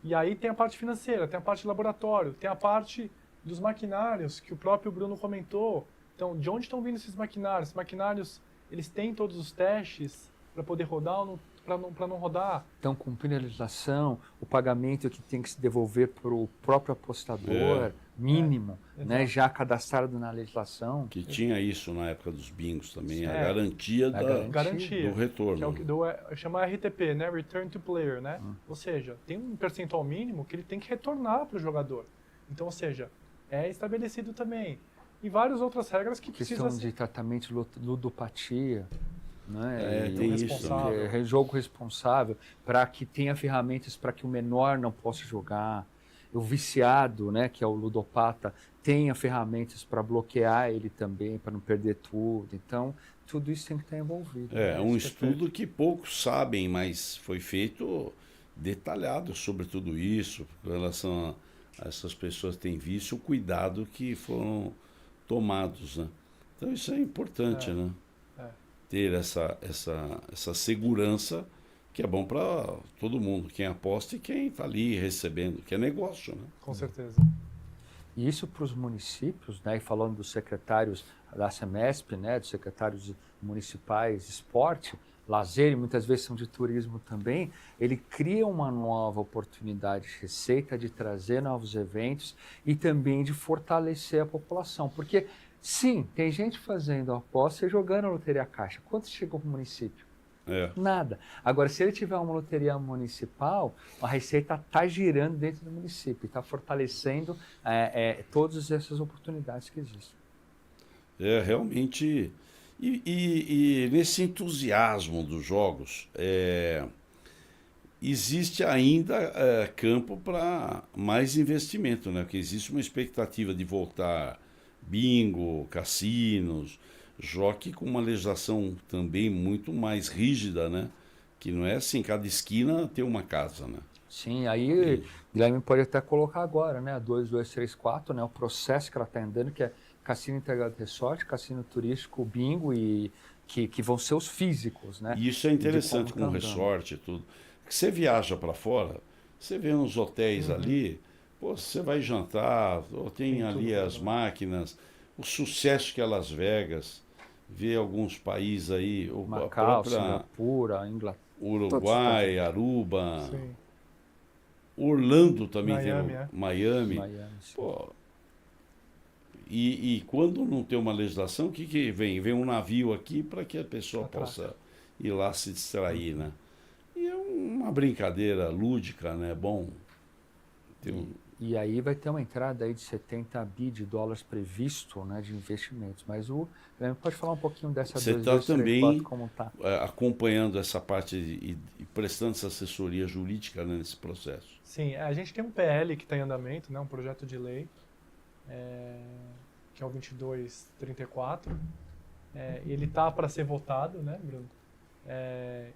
E aí tem a parte financeira, tem a parte de laboratório, tem a parte dos maquinários, que o próprio Bruno comentou. Então, de onde estão vindo esses maquinários? Os maquinários, eles têm todos os testes para poder rodar ou para não rodar? Então, cumprindo a legislação, o pagamento que tem que se devolver para o próprio apostador, mínimo, né, já cadastrado na legislação. Que tinha isso na época dos bingos também, a É. garantia Garantia. do retorno. Que é o chama RTP, né? Return to Player, né? Ou seja, tem um percentual mínimo que ele tem que retornar para o jogador. Então, ou seja, é estabelecido também. E várias outras regras que Questão precisam de tratamento de ludopatia, né? É, tem isso responsável. também. Jogo responsável, para que tenha ferramentas para que o menor não possa jogar. O viciado, né, que é o ludopata, tenha ferramentas para bloquear ele também, para não perder tudo. Então, tudo isso tem que estar envolvido. É um isso é estudo que poucos sabem, mas foi feito detalhado sobre tudo isso, com relação a essas pessoas que têm vício, o cuidado que foram tomados, né? Então isso é importante, né? Ter essa segurança que é bom para todo mundo, quem aposta e quem está ali recebendo, que é negócio, né? Com certeza. E isso para os municípios, né, e falando dos secretários da SEMESP, né, dos secretários municipais de esporte, lazer, e muitas vezes são de turismo também, ele cria uma nova oportunidade de receita, de trazer novos eventos e também de fortalecer a população. Porque, sim, tem gente fazendo aposta e jogando a loteria caixa. Quantos chegam para o município? Nada. Agora, se ele tiver uma loteria municipal, a receita está girando dentro do município, está fortalecendo todas essas oportunidades que existem. Realmente. E nesse entusiasmo dos jogos, existe ainda campo para mais investimento, né? Porque existe uma expectativa de voltar bingo, cassinos, jockey com uma legislação também muito mais rígida, né? Que não é assim, cada esquina tem uma casa, né? Sim, aí Guilherme pode até colocar agora, né? A 2234, né? O processo que ela está andando, que é Cassino Integrado Resort, Cassino Turístico, Bingo e que vão ser os físicos, né? E isso é interessante com tá o andando. resort e tudo. Porque você viaja para fora, você vê uns hotéis ali, pô, você vai jantar, tem ali tudo, as máquinas, o sucesso que é Las Vegas, vê alguns países aí, a Macau, própria Singapura, Inglaterra. Uruguai, Aruba, Sim. Orlando também Miami, tem Miami. Miami, sim. Pô, e quando não tem uma legislação, o que vem? Vem um navio aqui para que a pessoa possa ir lá se distrair, né? E é uma brincadeira lúdica, né? Bom. E aí vai ter uma entrada aí de 70 bi de dólares previsto, né, de investimentos. Mas o Guilherme pode falar um pouquinho dessa Você está também como tá? acompanhando essa parte e prestando essa assessoria jurídica, né, nesse processo. Sim, a gente tem um PL que está em andamento, né, um projeto de lei, que é o 2234. Ele está para ser votado, né, Bruno?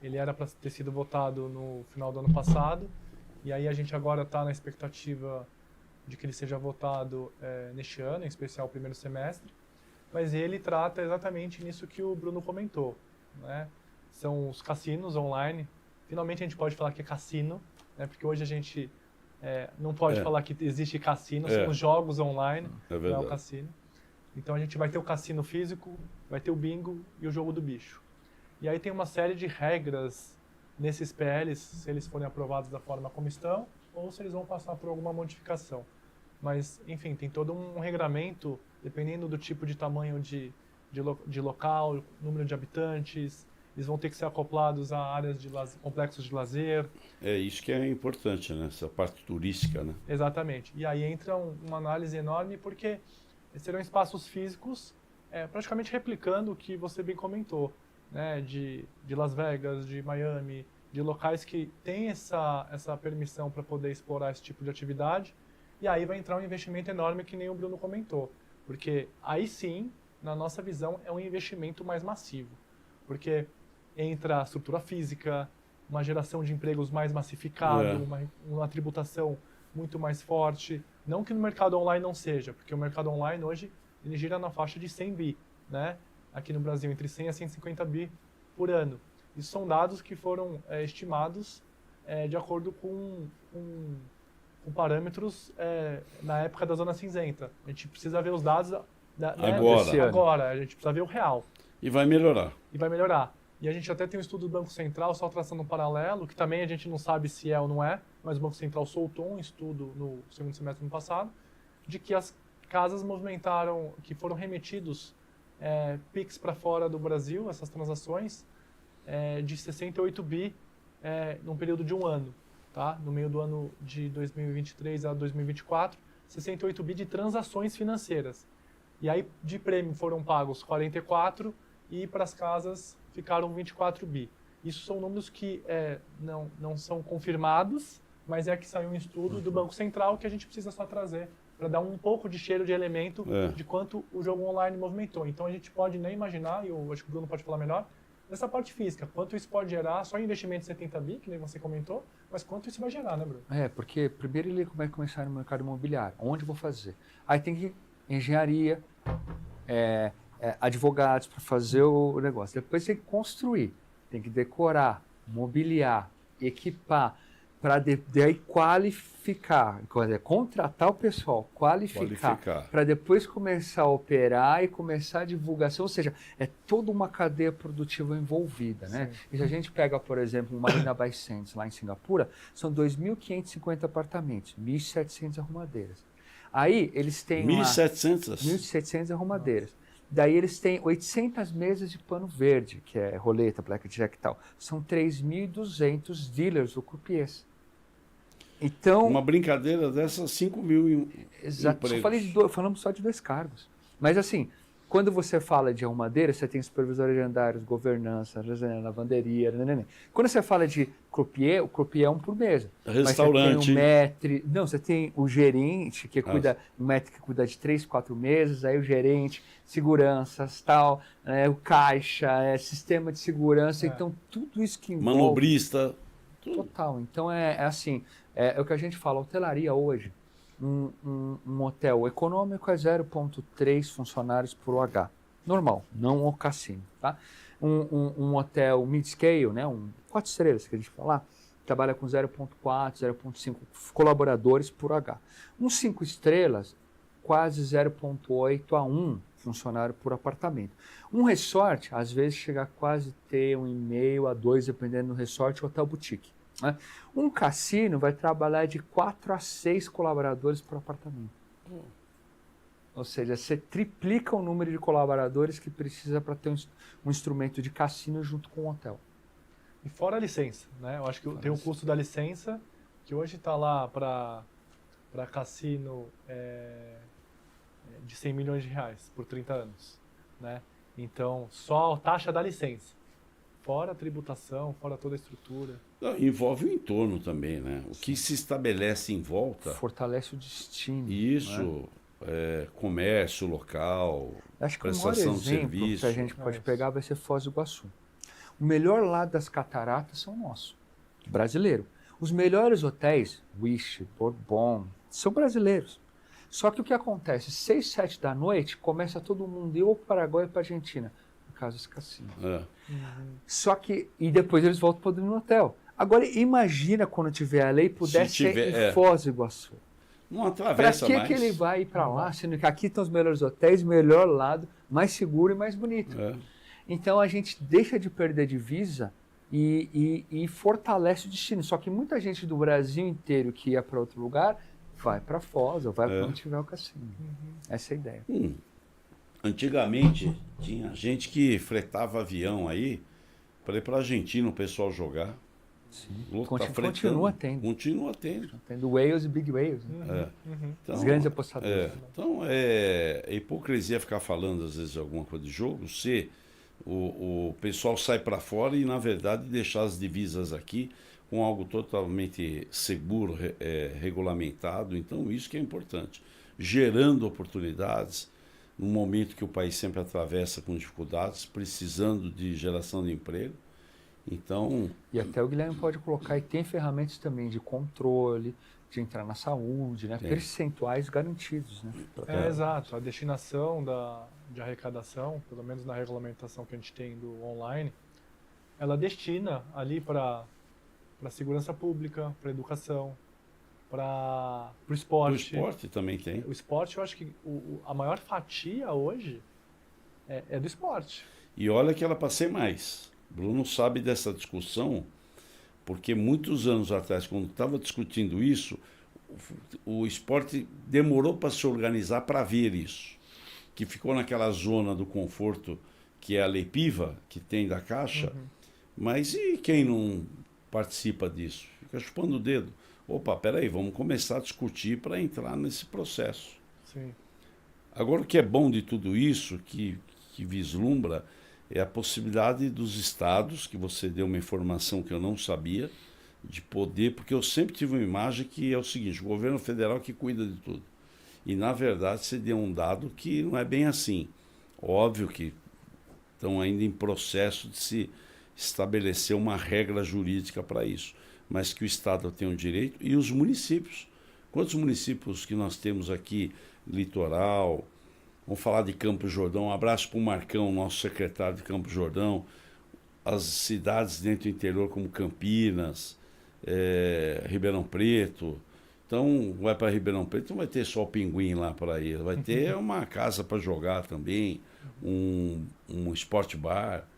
Ele era para ter sido votado no final do ano passado, e aí a gente agora está na expectativa de que ele seja votado neste ano, em especial o primeiro semestre, mas ele trata exatamente nisso que o Bruno comentou, né? São os cassinos online. Finalmente a gente pode falar que é cassino, né? Porque hoje a gente não pode falar que existe cassino, são os jogos online, não é o cassino. Então a gente vai ter o cassino físico, vai ter o bingo e o jogo do bicho. E aí tem uma série de regras nesses PLs, se eles forem aprovados da forma como estão, ou se eles vão passar por alguma modificação. Mas, enfim, tem todo um regramento, dependendo do tipo de tamanho de local, número de habitantes, eles vão ter que ser acoplados a áreas de complexos de lazer. É isso que é importante, né? Essa parte turística, né? Exatamente. E aí entra uma análise enorme, porque serão espaços físicos praticamente replicando o que você bem comentou, né, de Las Vegas, de Miami, de locais que têm essa permissão para poder explorar esse tipo de atividade. E aí vai entrar um investimento enorme, que nem o Bruno comentou. Porque aí sim, na nossa visão, é um investimento mais massivo. Porque entra a estrutura física, uma geração de empregos mais massificado, uma tributação muito mais forte. Não que no mercado online não seja, porque o mercado online hoje ele gira na faixa de 100 bi, né? Aqui no Brasil, entre 100 a 150 bi por ano. Isso são dados que foram estimados de acordo com parâmetros na época da Zona Cinzenta. A gente precisa ver os dados agora, a gente precisa ver o real. E vai melhorar. E vai melhorar. E a gente até tem um estudo do Banco Central, só traçando um paralelo, que também a gente não sabe se é ou não é, mas o Banco Central soltou um estudo no segundo semestre do ano passado, de que as casas movimentaram, que foram remetidos PIX para fora do Brasil, essas transações, de 68 bi num período de um ano. Tá? No meio do ano de 2023 a 2024, 68 bi de transações financeiras. E aí, de prêmio foram pagos 44 e para as casas ficaram 24 bi. Isso são números que não são confirmados, mas que saiu um estudo do Banco Central que a gente precisa só trazer para dar um pouco de cheiro de elemento de quanto o jogo online movimentou. Então a gente pode nem imaginar, e eu acho que o Bruno pode falar melhor, dessa parte física, quanto isso pode gerar, só investimento de 70 bi, que nem você comentou, mas quanto isso vai gerar, né, Bruno? Porque primeiro ele vai começar no mercado imobiliário, onde eu vou fazer? Aí tem que engenharia, advogados para fazer o negócio. Depois tem que construir, tem que decorar, mobiliar, equipar, para daí qualificar, contratar o pessoal, qualificar. Para depois começar a operar e começar a divulgação, ou seja, é toda uma cadeia produtiva envolvida, né? E se a gente pega, por exemplo, o Marina Bay Sands, lá em Singapura, são 2.550 apartamentos, 1.700 arrumadeiras. Aí eles têm 1.700 arrumadeiras. Daí eles têm 800 mesas de pano verde, que é roleta, blackjack e tal. São 3.200 dealers ou croupiers. Então, uma brincadeira dessas, 5 mil exato, empregos. falamos só de 2 cargos. Mas assim, Quando você fala de arrumadeira, você tem supervisores agendários, governança, lavanderia, Quando você fala de croupier, o croupier é um por mesa. Restaurante. Mas você tem o maître, não, você tem o gerente, que cuida, o maître que cuida de 3, 4 mesas, aí o gerente, seguranças, tal, o caixa, sistema de segurança, então tudo isso que envolve... Manobrista. Total, então é assim, é o que a gente fala, hotelaria hoje, um hotel econômico é 0,3 funcionários por OH. Normal, não o cassino. Tá? Um hotel mid-scale, né, 4 estrelas que a gente fala, trabalha com 0,4, 0,5 colaboradores por OH. 5 estrelas, quase 0,8 a 1 funcionário por apartamento. Um resort, às vezes, chega a quase ter 1,5 a 2, dependendo do resort ou hotel boutique. Né? Um cassino vai trabalhar de 4 a 6 colaboradores por apartamento. Ou seja, você triplica o número de colaboradores que precisa para ter um instrumento de cassino junto com o hotel. E fora a licença, né? Eu acho que tem o custo da licença, que hoje está lá para cassino de 100 milhões de reais por 30 anos. Né? Então, só a taxa da licença. Fora a tributação, fora toda a estrutura. Envolve o entorno também, né? O que se estabelece em volta... Fortalece o destino. Isso, né? Comércio local, acho que prestação o maior de exemplo serviço. que a gente pode pegar vai ser Foz do Iguaçu. O melhor lado das cataratas são nossos, brasileiro. Os melhores hotéis, Wish, Bourbon, são brasileiros. Só que o que acontece? 6, 7 da noite, começa todo mundo ir ou para o Paraguai ou para a Argentina. No caso, esse cassino. Só que, e depois eles voltam para dormir no hotel. Agora, imagina quando tiver a lei, pudesse ser em Foz do Iguaçu. Não atravessa Para mais. que ele vai ir para lá, sendo que aqui estão os melhores hotéis, melhor lado, mais seguro e mais bonito. Então, a gente deixa de perder divisa e fortalece o destino. Só que muita gente do Brasil inteiro que ia para outro lugar, vai para Foz ou vai para onde tiver o cassino. Essa é a ideia. Antigamente, tinha gente que fretava avião aí para ir para a Argentina o pessoal jogar. Sim. Continua tendo. Continua tendo. Tendo Whales e Big Whales. Né? Então, os grandes apostadores. Então, é hipocrisia ficar falando, às vezes, alguma coisa de jogo, se o pessoal sai para fora e, na verdade, deixar as divisas aqui com algo totalmente seguro, regulamentado. Então, isso que é importante. Gerando oportunidades, num momento que o país sempre atravessa com dificuldades, precisando de geração de emprego. Então... E até o Guilherme pode colocar, e tem ferramentas também de controle, de entrar na saúde, né? Percentuais garantidos. Né? Exato. A destinação de arrecadação, pelo menos na regulamentação que a gente tem do online, ela destina ali para a segurança pública, para a educação, para o esporte. O esporte também tem. O esporte, eu acho que a maior fatia hoje é do esporte. E olha que ela passei mais. Bruno sabe dessa discussão, porque muitos anos atrás, quando estava discutindo isso, o esporte demorou para se organizar para ver isso. Que ficou naquela zona do conforto, que é a Lei Piva, que tem da Caixa, mas e quem não participa disso? Fica chupando o dedo. Opa, peraí, vamos começar a discutir para entrar nesse processo. Sim. Agora, o que é bom de tudo isso, que vislumbra, é a possibilidade dos estados, que você deu uma informação que eu não sabia, de poder, porque eu sempre tive uma imagem que é o seguinte, o governo federal que cuida de tudo. E, na verdade, você deu um dado que não é bem assim. Óbvio que estão ainda em processo de se estabelecer uma regra jurídica para isso, mas que o estado tem o direito, e os municípios. Quantos municípios que nós temos aqui, litoral... Vamos falar de Campos Jordão. Um abraço para o Marcão, nosso secretário de Campos Jordão. As cidades dentro do interior, como Campinas, Ribeirão Preto. Então, vai para Ribeirão Preto, não vai ter só o pinguim lá para ir. Vai ter uma casa para jogar também, um esporte bar.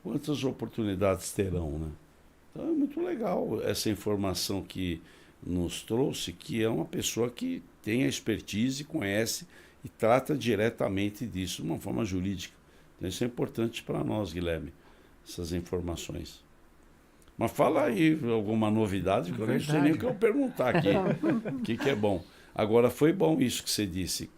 Quantas oportunidades terão, né? Então, é muito legal essa informação que nos trouxe, que é uma pessoa que tem a expertise, conhece e trata diretamente disso de uma forma jurídica. Então, isso é importante para nós, Guilherme, essas informações. Mas fala aí alguma novidade, que eu não sei nem o que eu perguntar aqui. O que é bom. Agora, foi bom isso que você disse.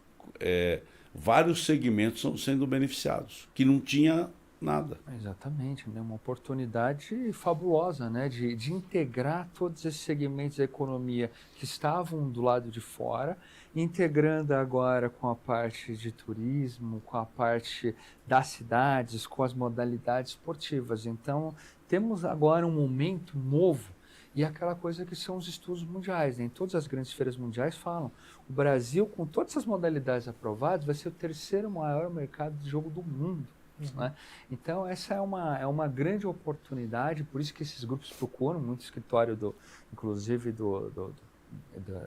vários segmentos estão sendo beneficiados, que não tinha nada. Exatamente, né? Uma oportunidade fabulosa, né? De integrar todos esses segmentos da economia que estavam do lado de fora, integrando agora com a parte de turismo, com a parte das cidades, com as modalidades esportivas. Então, temos agora um momento novo e aquela coisa que são os estudos mundiais, né? Em todas as grandes feiras mundiais falam, o Brasil, com todas as modalidades aprovadas, vai ser o terceiro maior mercado de jogo do mundo. Né? Então, essa é uma grande oportunidade, por isso que esses grupos procuram muito escritório, inclusive do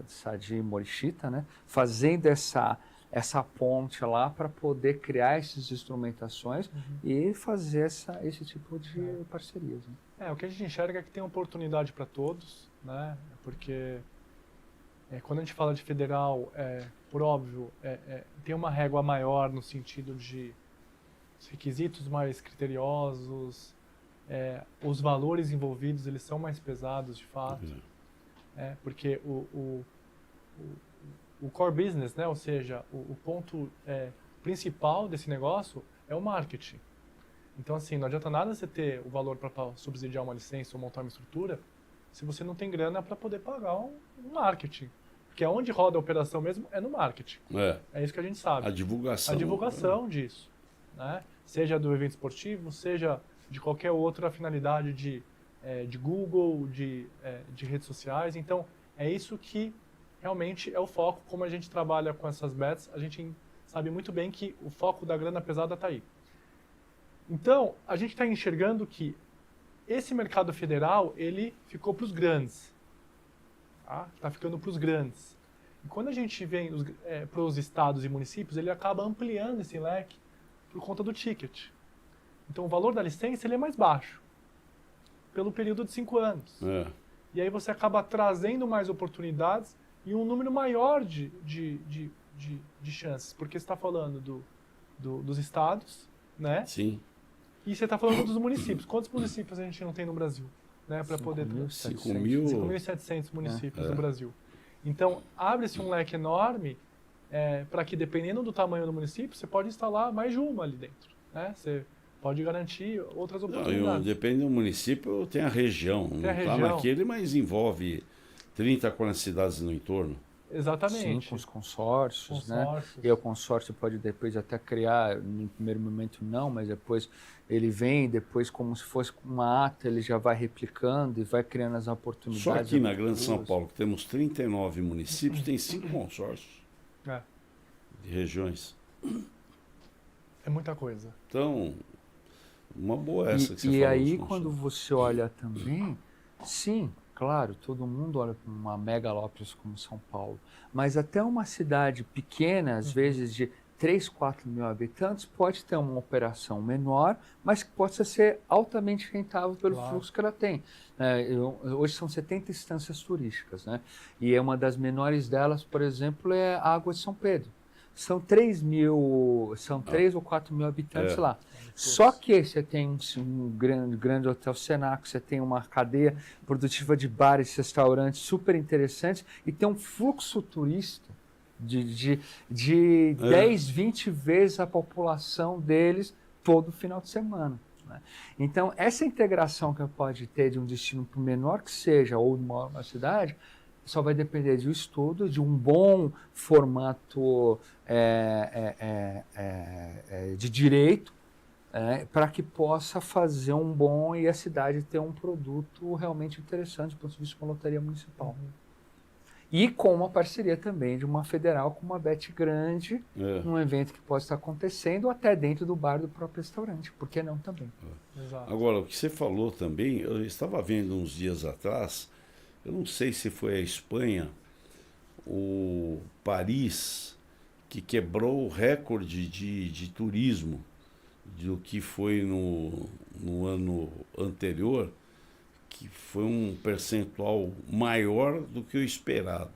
Sadi Morishita, né? Fazendo essa ponte lá para poder criar essas instrumentações e fazer esse tipo de parcerias. Né? O que a gente enxerga é que tem oportunidade para todos, né? Porque quando a gente fala de federal, por óbvio, tem uma régua maior no sentido de requisitos mais criteriosos, os valores envolvidos eles são mais pesados de fato, porque o core business, né, ou seja, o ponto principal desse negócio é o marketing. Então assim, não adianta nada você ter o valor para subsidiar uma licença ou montar uma estrutura se você não tem grana para poder pagar um marketing. Porque onde roda a operação mesmo é no marketing. É isso que a gente sabe. A divulgação. A divulgação disso. Né? Seja do evento esportivo, seja de qualquer outra finalidade de Google, de redes sociais. Então, é isso que realmente é o foco. Como a gente trabalha com essas bets, a gente sabe muito bem que o foco da grana pesada está aí. Então, a gente está enxergando que esse mercado federal, ele ficou para os grandes. Está ficando para os grandes. E quando a gente vem para os estados e municípios, ele acaba ampliando esse leque por conta do ticket. Então, o valor da licença ele é mais baixo, pelo período de 5 anos. E aí você acaba trazendo mais oportunidades e um número maior de chances, porque você está falando dos estados, né? Sim. E você está falando dos municípios. Quantos municípios a gente não tem no Brasil? Né, para poder 5.700 municípios no Brasil. Então, abre-se um leque enorme para que, dependendo do tamanho do município, você pode instalar mais de uma ali dentro. Né? Você pode garantir outras oportunidades. Depende do município, tem a região. Não está naquele, mas envolve 30, 40 cidades no entorno. Exatamente. Sim, com os consórcios, né? E o consórcio pode depois até criar, no primeiro momento não, mas depois ele vem, depois como se fosse uma ata, ele já vai replicando e vai criando as oportunidades. Só aqui na Grande São Paulo, que temos 39 municípios, tem 5 consórcios de regiões. É muita coisa. Então, uma boa essa que você falou. E aí, quando você olha também, sim, claro, todo mundo olha para uma megalópolis como São Paulo, mas até uma cidade pequena, às vezes de 3, 4 mil habitantes, pode ter uma operação menor, mas que possa ser altamente rentável pelo fluxo que ela tem. Hoje são 70 instâncias turísticas, né? E uma das menores delas, por exemplo, é a Água de São Pedro. São 3 ou 4 mil habitantes lá. Só que você tem um grande hotel Senaco, você tem uma cadeia produtiva de bares e restaurantes super interessantes e tem um fluxo turista de 10, 20 vezes a população deles todo final de semana. Né? Então, essa integração que pode ter de um destino, por menor que seja, ou de uma cidade, só vai depender de um estudo, de um bom formato de direito, para que possa fazer um bom e a cidade ter um produto realmente interessante do ponto de vista de uma loteria municipal. E com uma parceria também de uma federal com uma bet grande, num evento que pode estar acontecendo, ou até dentro do bar do próprio restaurante. Por que não também? Exato. Agora, o que você falou também, eu estava vendo uns dias atrás, eu não sei se foi a Espanha, o Paris, que quebrou o recorde de turismo do que foi no ano anterior, que foi um percentual maior do que o esperado.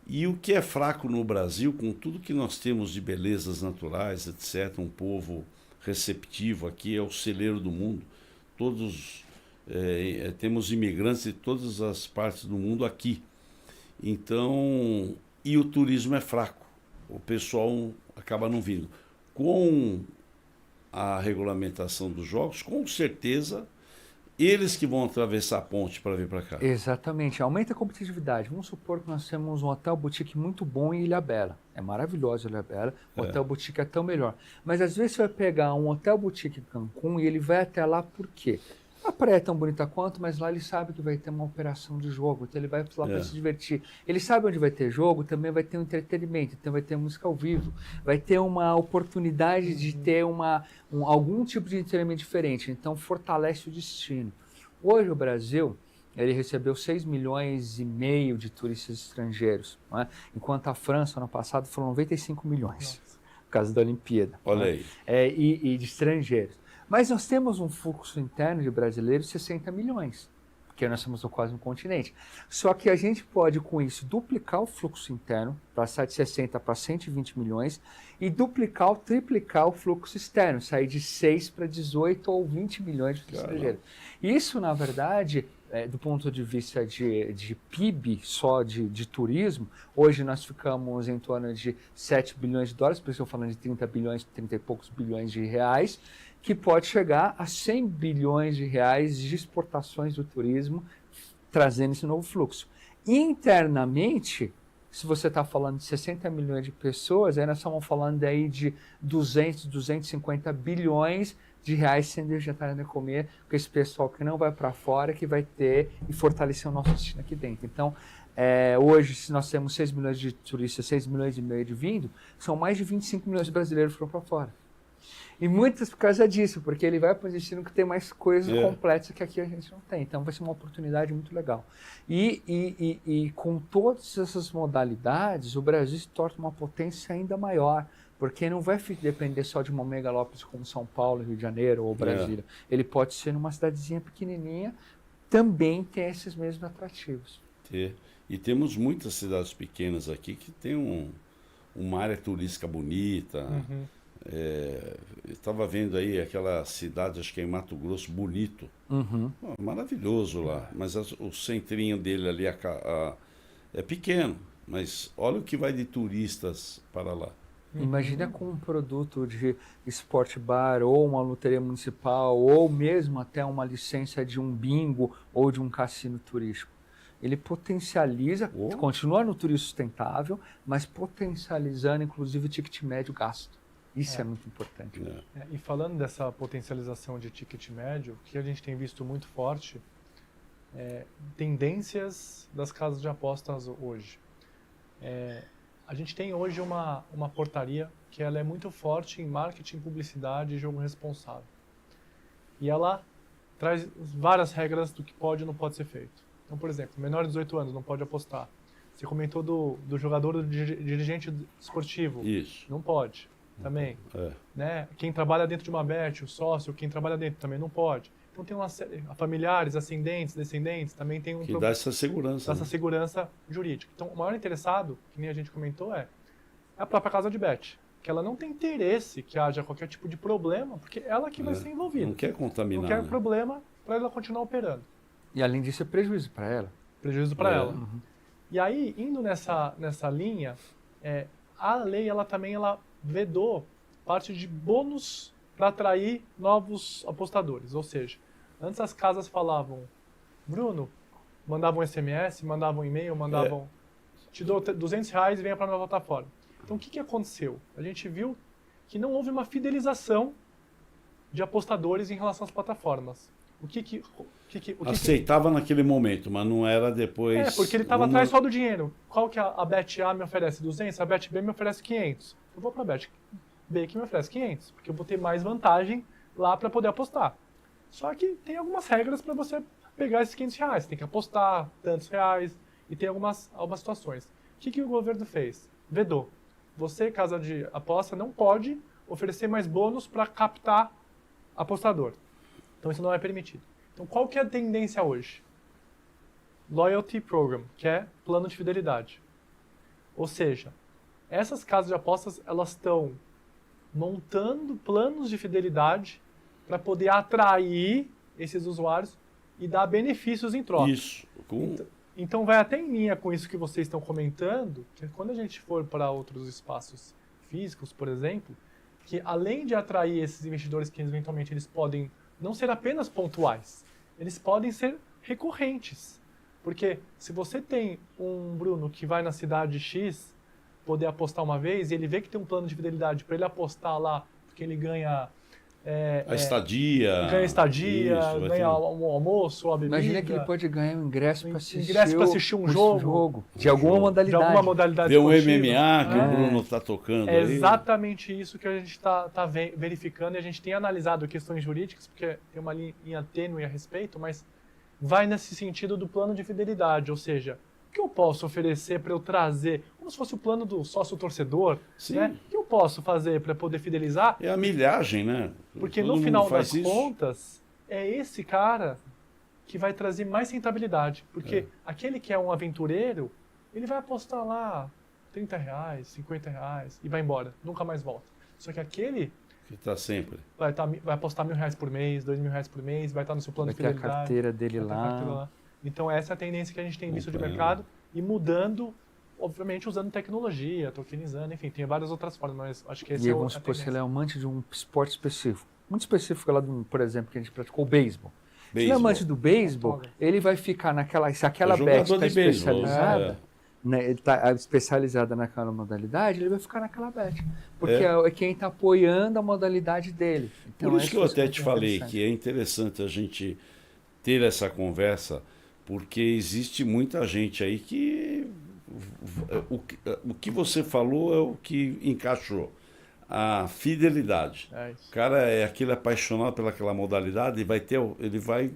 E o que é fraco no Brasil, com tudo que nós temos de belezas naturais, etc., um povo receptivo aqui, é o celeiro do mundo, temos imigrantes de todas as partes do mundo aqui. Então, e o turismo é fraco. O pessoal acaba não vindo. Com a regulamentação dos jogos, com certeza, eles que vão atravessar a ponte para vir para cá. Exatamente, aumenta a competitividade. Vamos supor que nós temos um hotel boutique muito bom em Ilhabela. É maravilhoso Ilhabela, o hotel boutique é tão melhor. Mas às vezes você vai pegar um hotel boutique em Cancún e ele vai até lá por quê? A praia é tão bonita quanto, mas lá ele sabe que vai ter uma operação de jogo, então ele vai lá para se divertir. Ele sabe onde vai ter jogo, também vai ter um entretenimento, então vai ter música ao vivo, vai ter uma oportunidade de ter algum tipo de entretenimento diferente, então fortalece o destino. Hoje o Brasil, ele recebeu 6,5 milhões de turistas estrangeiros, não é? Enquanto a França, ano passado, foram 95 milhões, por causa da Olimpíada. Olha aí. E de estrangeiros. Mas nós temos um fluxo interno de brasileiros de 60 milhões, porque nós somos quase um continente. Só que a gente pode, com isso, duplicar o fluxo interno, passar de 60 para 120 milhões, e duplicar ou triplicar o fluxo externo, sair de 6 para 18 ou 20 milhões de estrangeiros. Isso, na verdade, do ponto de vista de PIB, só de turismo, hoje nós ficamos em torno de 7 bilhões de dólares, por isso eu estou falando de 30 bilhões, 30 e poucos bilhões de reais, que pode chegar a 100 bilhões de reais de exportações do turismo, trazendo esse novo fluxo. Internamente, se você está falando de 60 milhões de pessoas, aí nós estamos falando aí de 200, 250 bilhões de reais sendo injetados na economia, com esse pessoal que não vai para fora, que vai ter e fortalecer o nosso destino aqui dentro. Então, hoje, se nós temos 6 milhões de turistas, 6 milhões e meio de vindo, são mais de 25 milhões de brasileiros que foram para fora. E muitas por causa disso, porque ele vai para um destino que tem mais coisas completas que aqui a gente não tem. Então vai ser uma oportunidade muito legal. E com todas essas modalidades, o Brasil se torna uma potência ainda maior, porque não vai depender só de uma megalópole como São Paulo, Rio de Janeiro ou Brasília. Ele pode ser numa cidadezinha pequenininha, também tem esses mesmos atrativos. E temos muitas cidades pequenas aqui que tem uma área turística bonita. Estava vendo aí aquela cidade, acho que é em Mato Grosso, Bonito. Maravilhoso lá, mas o centrinho dele ali é pequeno, mas olha o que vai de turistas para lá. Imagina com um produto de sport bar, ou uma loteria municipal, ou mesmo até uma licença de um bingo ou de um cassino turístico. Ele potencializa, continua no turismo sustentável, mas potencializando inclusive o ticket médio gasto. Isso é muito importante. E falando dessa potencialização de ticket médio, o que a gente tem visto muito forte tendências das casas de apostas hoje. A gente tem hoje uma portaria que ela é muito forte em marketing, publicidade e jogo responsável. E ela traz várias regras do que pode e não pode ser feito. Então, por exemplo, menor de 18 anos não pode apostar. Você comentou do jogador, do dirigente esportivo. Isso. Não pode. Também, né? Quem trabalha dentro de uma bet, o sócio, quem trabalha dentro também não pode. Então tem uma série, familiares, ascendentes, descendentes, também tem que dá essa segurança. Essa segurança jurídica. Então o maior interessado, que nem a gente comentou, é a própria casa de bet, que ela não tem interesse que haja qualquer tipo de problema, porque ela que vai ser envolvida. Não quer contaminar. Não quer problema para ela continuar operando. E além disso é prejuízo para ela. Prejuízo para ela. E aí, indo nessa linha, a lei ela também vedou parte de bônus para atrair novos apostadores. Ou seja, antes as casas falavam, Bruno, mandavam um SMS, mandavam um e-mail, mandavam, te dou R$200 e venha para a minha plataforma. Então o que aconteceu? A gente viu que não houve uma fidelização de apostadores em relação às plataformas. Aceitava naquele momento, mas não era depois... porque ele estava atrás só do dinheiro. Qual que a Bet A me oferece 200, a Bet B me oferece 500. Eu vou para a Bet B que me oferece 500, porque eu vou ter mais vantagem lá para poder apostar. Só que tem algumas regras para você pegar esses R$500. Você tem que apostar tantos reais e tem algumas situações. O que o governo fez? Vedou. Você, casa de aposta, não pode oferecer mais bônus para captar apostador. Então isso não é permitido. Então qual que é a tendência hoje? Loyalty Program, que é plano de fidelidade. Ou seja, essas casas de apostas, elas estão montando planos de fidelidade para poder atrair esses usuários e dar benefícios em troca. Isso. Então vai até em linha com isso que vocês estão comentando, que quando a gente for para outros espaços físicos, por exemplo, que além de atrair esses investidores que eventualmente eles podem não ser apenas pontuais, eles podem ser recorrentes. Porque se você tem um Bruno que vai na cidade X poder apostar uma vez e ele vê que tem um plano de fidelidade para ele apostar lá, porque ele ganha A estadia. ganha estadia, isso, vai ganha ter- um almoço, a bebida. Imagina que ele pode ganhar um ingresso para assistir um jogo. De alguma jogo. de modalidade. alguma modalidade Ver um esportiva. MMA que É. o Bruno está tocando É aí. exatamente isso que a gente está verificando e a gente tem analisado questões jurídicas, porque tem uma linha tênue a respeito, mas vai nesse sentido do plano de fidelidade, ou seja, o que eu posso oferecer para eu trazer, como se fosse o plano do sócio-torcedor, Sim. né? O que eu posso fazer para poder fidelizar? É a milhagem, né? Porque Todo no mundo final faz das isso. contas, é esse cara que vai trazer mais rentabilidade. Porque aquele que é um aventureiro, ele vai apostar lá R$30, R$50 e vai embora, nunca mais volta. Só que aquele Que está sempre. vai apostar R$1.000 por mês, R$2.000 por mês, vai estar no seu plano Vai de ter a fidelidade. carteira dele vai ter a carteira lá. Então essa é a tendência que a gente tem visto de Acompanhando. mercado e mudando, obviamente usando tecnologia, tokenizando, enfim, tem várias outras formas, mas acho que esse E é aí, o vamos a supor, se ele tendência. é amante de um esporte específico. Muito específico lá, por exemplo, que a gente praticou o beisebol. Se ele é Beisebol. amante do beisebol, Autógrafo. ele vai ficar naquela... Se aquela É bet jogador está de beisebol, especializada, né, ele está especializada naquela modalidade, ele vai ficar naquela bet. Porque é quem está apoiando a modalidade dele. Então, Por isso que eu até é te falei interessante. que é interessante a gente ter essa conversa, porque existe muita gente aí que o que você falou é o que encaixou. A fidelidade. É O isso. cara é aquele apaixonado pelaquela modalidade e ele vai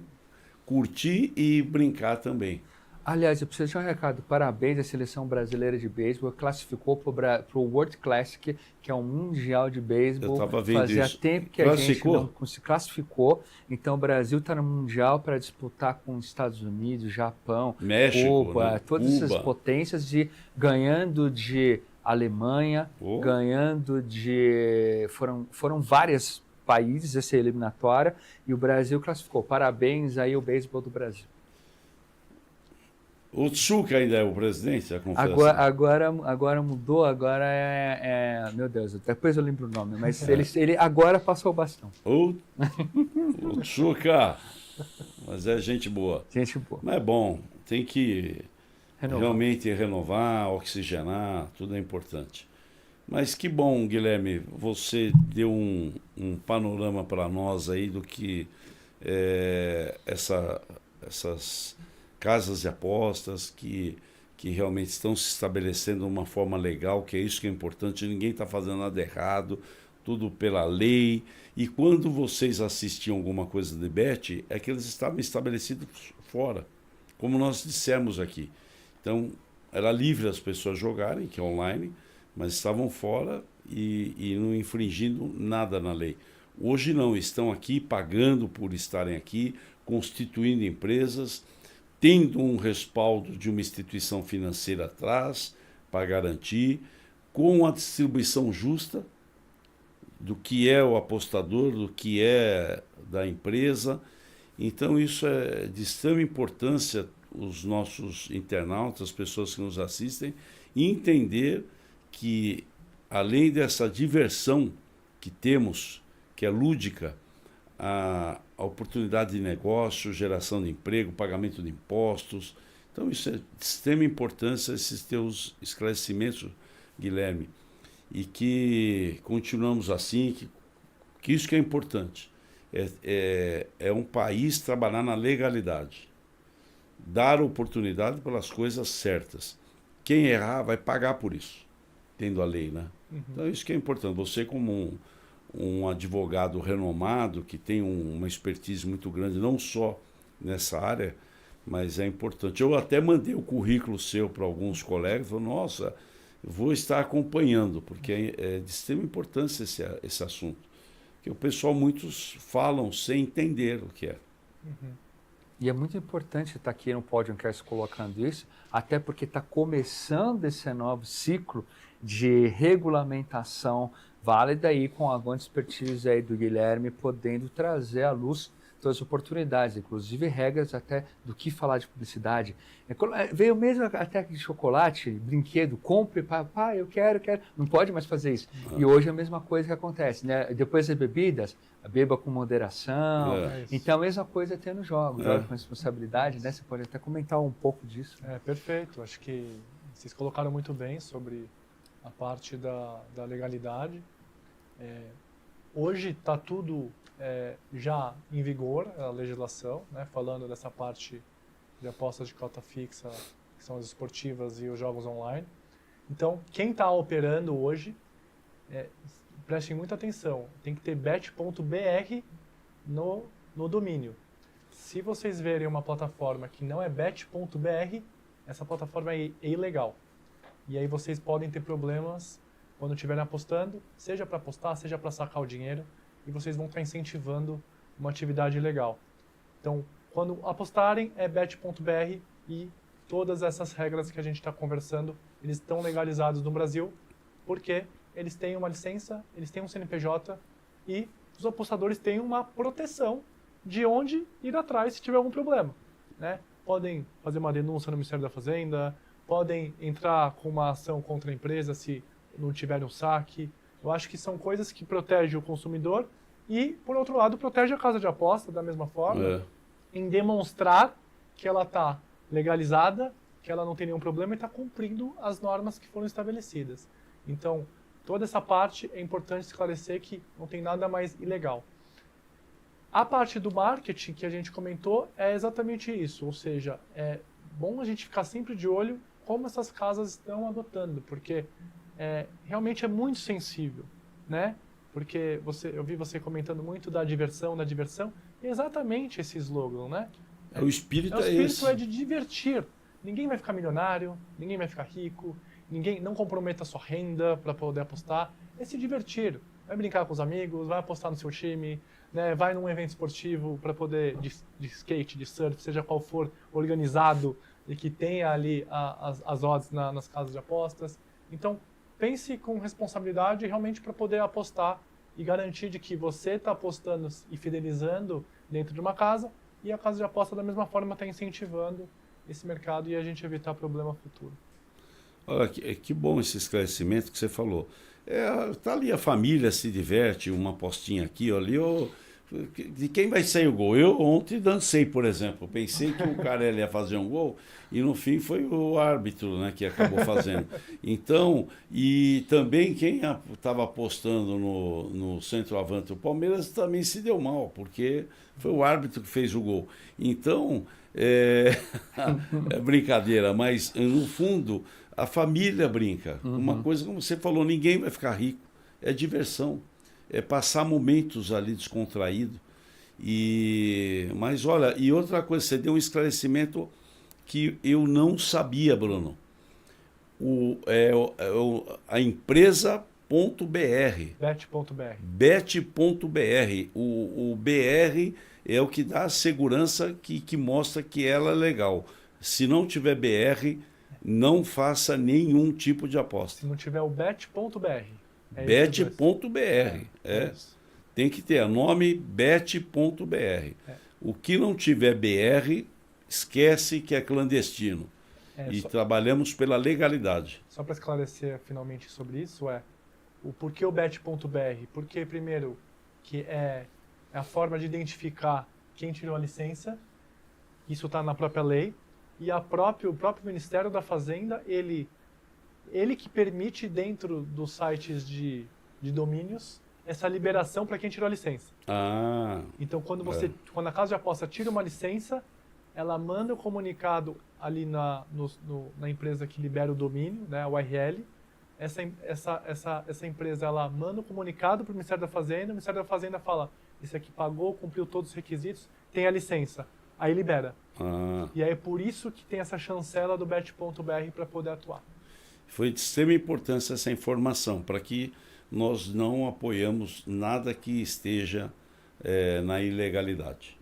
curtir e brincar também. Aliás, eu preciso de um recado. Parabéns à seleção brasileira de beisebol. Classificou para o World Classic, que é um mundial de beisebol. Eu tava vendo Fazia isso. tempo que a gente Classificou? não se classificou. Então, o Brasil está no mundial para disputar com os Estados Unidos, Japão, México, Cuba, né? todas essas Cuba. potências, ganhando de Alemanha, Oh. ganhando de... Foram vários países essa eliminatória e o Brasil classificou. Parabéns aí ao beisebol do Brasil. O Tsuka ainda é o presidente da confederação? Agora mudou, agora meu Deus, depois eu lembro o nome, mas ele agora passou o bastão. O Tsuka. Mas é gente boa. Gente boa. Mas é bom, tem que Renovar. realmente renovar, oxigenar, tudo é importante. Mas que bom, Guilherme, você deu um panorama para nós aí do que essas casas de apostas que realmente estão se estabelecendo de uma forma legal, que é isso que é importante, ninguém está fazendo nada errado, tudo pela lei. E quando vocês assistiam alguma coisa de bet, é que eles estavam estabelecidos fora, como nós dissemos aqui. Então, era livre as pessoas jogarem, que é online, mas estavam fora e não infringindo nada na lei. Hoje não, estão aqui pagando por estarem aqui, constituindo empresas, tendo um respaldo de uma instituição financeira atrás para garantir, com a distribuição justa do que é o apostador, do que é da empresa. Então isso é de extrema importância os nossos internautas, as pessoas que nos assistem, entender que além dessa diversão que temos, que é lúdica, a oportunidade de negócio, geração de emprego, pagamento de impostos. Então, isso é de extrema importância, esses teus esclarecimentos, Guilherme. E que continuamos assim, que isso que é importante. É um país trabalhar na legalidade. Dar oportunidade pelas coisas certas. Quem errar vai pagar por isso, tendo a lei, né? Então, isso que é importante. Você, como um advogado renomado, que tem uma expertise muito grande, não só nessa área, mas é importante. Eu até mandei o currículo seu para alguns colegas, falei, nossa, vou estar acompanhando, porque é de extrema importância esse assunto. Porque o pessoal, muitos falam sem entender o que é. E é muito importante estar aqui no Podcast colocando isso, até porque está começando esse novo ciclo de regulamentação válida aí com a grande expertise aí do Guilherme, podendo trazer à luz todas as oportunidades, inclusive regras até do que falar de publicidade. Veio mesmo até de chocolate, brinquedo, compre, pai, eu quero, não pode mais fazer isso. E hoje é a mesma coisa que acontece, né? Depois das bebidas, beba com moderação. Então, a mesma coisa tem nos jogos, joga com responsabilidade, né? Você pode até comentar um pouco disso. Perfeito. Acho que vocês colocaram muito bem sobre a parte da legalidade. Hoje está tudo já em vigor, a legislação, né? Falando dessa parte de apostas de cota fixa, que são as esportivas e os jogos online. Então, quem está operando hoje, prestem muita atenção, tem que ter bet.br no domínio. Se vocês verem uma plataforma que não é bet.br, essa plataforma é ilegal. E aí vocês podem ter problemas quando estiverem apostando, seja para apostar, seja para sacar o dinheiro, e vocês vão estar incentivando uma atividade ilegal. Então, quando apostarem, é bet.br e todas essas regras que a gente está conversando, eles estão legalizados no Brasil, porque eles têm uma licença, eles têm um CNPJ e os apostadores têm uma proteção de onde ir atrás se tiver algum problema, né? Podem fazer uma denúncia no Ministério da Fazenda, podem entrar com uma ação contra a empresa se não tiver um saque. Eu acho que são coisas que protegem o consumidor e, por outro lado, protege a casa de aposta da mesma forma, em demonstrar que ela está legalizada, que ela não tem nenhum problema e está cumprindo as normas que foram estabelecidas. Então, toda essa parte é importante esclarecer que não tem nada mais ilegal. A parte do marketing que a gente comentou é exatamente isso, ou seja, é bom a gente ficar sempre de olho como essas casas estão adotando, porque realmente é muito sensível, né? Porque eu vi você comentando muito da diversão, e exatamente esse slogan, né? O espírito esse. O espírito é esse. de divertir. Ninguém vai ficar milionário, ninguém vai ficar rico, ninguém não comprometa sua renda para poder apostar. É se divertir. Vai brincar com os amigos, vai apostar no seu time, né? Vai num evento esportivo para poder de skate, de surf, seja qual for, organizado e que tenha ali as odds nas casas de apostas. Então, pense com responsabilidade realmente para poder apostar e garantir de que você está apostando e fidelizando dentro de uma casa e a casa de aposta da mesma forma está incentivando esse mercado e a gente evitar problema futuro. Olha, que bom esse esclarecimento que você falou. Tá ali a família se diverte, uma apostinha aqui ou ali, de quem vai sair o gol? Eu ontem dancei, por exemplo. Pensei que o cara ia fazer um gol e no fim foi o árbitro, né, que acabou fazendo. Então, e também quem estava apostando no centroavante do Palmeiras também se deu mal, porque foi o árbitro que fez o gol. Então, é brincadeira, mas no fundo a família brinca. Uma coisa, como você falou, ninguém vai ficar rico. É diversão. É passar momentos ali descontraído. Mas olha, e outra coisa, você deu um esclarecimento que eu não sabia, Bruno. A empresa .br. Bet.br. Bet.br. O BR é o que dá a segurança que mostra que ela é legal. Se não tiver BR, não faça nenhum tipo de aposta. Se não tiver o bet.br. Bet.br. Tem que ter nome bet.br. O que não tiver BR, esquece que é clandestino. Trabalhamos pela legalidade. Só para esclarecer finalmente sobre isso, o porquê o bet.br? Porque, primeiro, que é a forma de identificar quem tirou a licença, isso está na própria lei, e o próprio Ministério da Fazenda, ele que permite dentro dos sites de domínios essa liberação para quem tirou a licença. Então, quando a casa de aposta tira uma licença, ela manda o comunicado ali na empresa que libera o domínio, né, a URL. Essa empresa ela manda o comunicado para o Ministério da Fazenda, o Ministério da Fazenda fala, esse aqui pagou, cumpriu todos os requisitos, tem a licença. Aí libera. E aí é por isso que tem essa chancela do bet.br para poder atuar. Foi de extrema importância essa informação, para que nós não apoiamos nada que esteja na ilegalidade.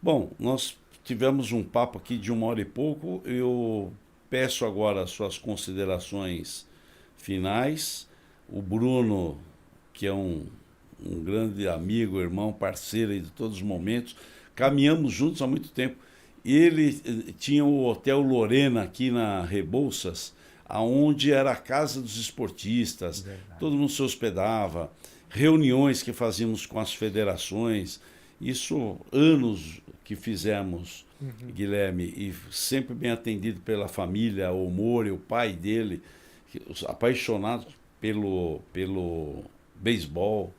Bom, nós tivemos um papo aqui de 1 hora e pouco. Eu peço agora as suas considerações finais. O Bruno, que é um grande amigo, irmão, parceiro de todos os momentos, caminhamos juntos há muito tempo. Ele tinha o Hotel Lorena aqui na Rebouças, aonde era a casa dos esportistas, Verdade. todo mundo se hospedava, reuniões que fazíamos com as federações, isso anos que fizemos, Guilherme, e sempre bem atendido pela família, o Mori, o pai dele, apaixonados pelo beisebol,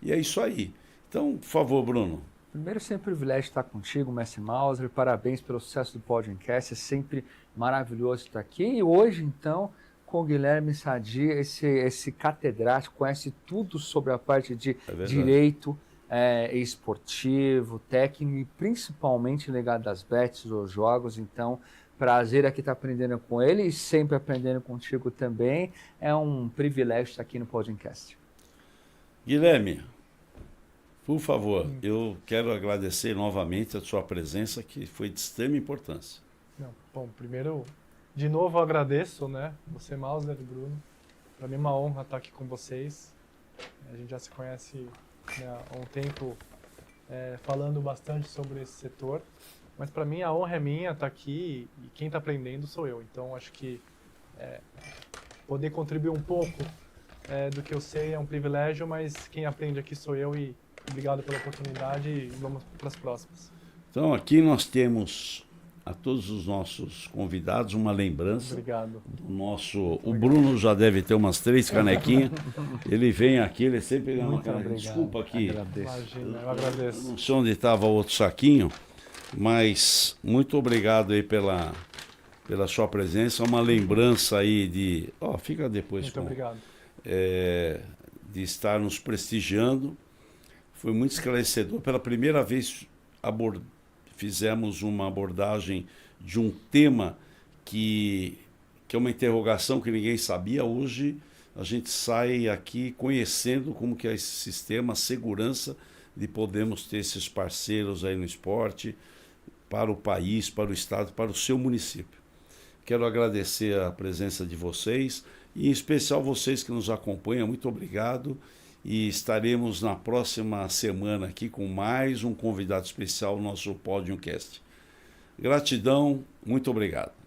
e é isso aí. Então, por favor, Bruno. Primeiro, sempre um privilégio estar contigo, Mestre Mauser. Parabéns pelo sucesso do podcast. É sempre maravilhoso estar aqui. E hoje, então, com o Guilherme Sadi, esse catedrático, conhece tudo sobre a parte de direito esportivo, técnico e principalmente ligado às bets, aos jogos. Então, prazer aqui estar aprendendo com ele e sempre aprendendo contigo também. É um privilégio estar aqui no podcast. Guilherme, por favor, eu quero agradecer novamente a sua presença, que foi de extrema importância. Não, bom, primeiro, de novo eu agradeço, né? Você, Mauser e Bruno. Para mim é uma honra estar aqui com vocês. A gente já se conhece, né, há um tempo, falando bastante sobre esse setor. Mas para mim a honra é minha estar aqui e quem está aprendendo sou eu. Então acho que poder contribuir um pouco do que eu sei é um privilégio, mas quem aprende aqui sou eu e obrigado pela oportunidade e vamos para as próximas. Então aqui nós temos a todos os nossos convidados uma lembrança. Obrigado. Do nosso, o Bruno já deve ter umas 3 canequinhas. Ele vem aqui, ele sempre ganha uma canequinha. Desculpa aqui. Imagina, eu agradeço. Eu não sei onde estava o outro saquinho, mas muito obrigado aí pela sua presença. Uma lembrança aí de... fica depois. Muito obrigado. De estar nos prestigiando. Foi muito esclarecedor. Pela primeira vez fizemos uma abordagem de um tema que é uma interrogação que ninguém sabia. Hoje a gente sai aqui conhecendo como que é esse sistema, a segurança de podermos ter esses parceiros aí no esporte, para o país, para o estado, para o seu município. Quero agradecer a presença de vocês, e em especial vocês que nos acompanham. Muito obrigado. E estaremos na próxima semana aqui com mais um convidado especial no nosso Podiumcast. Gratidão, muito obrigado.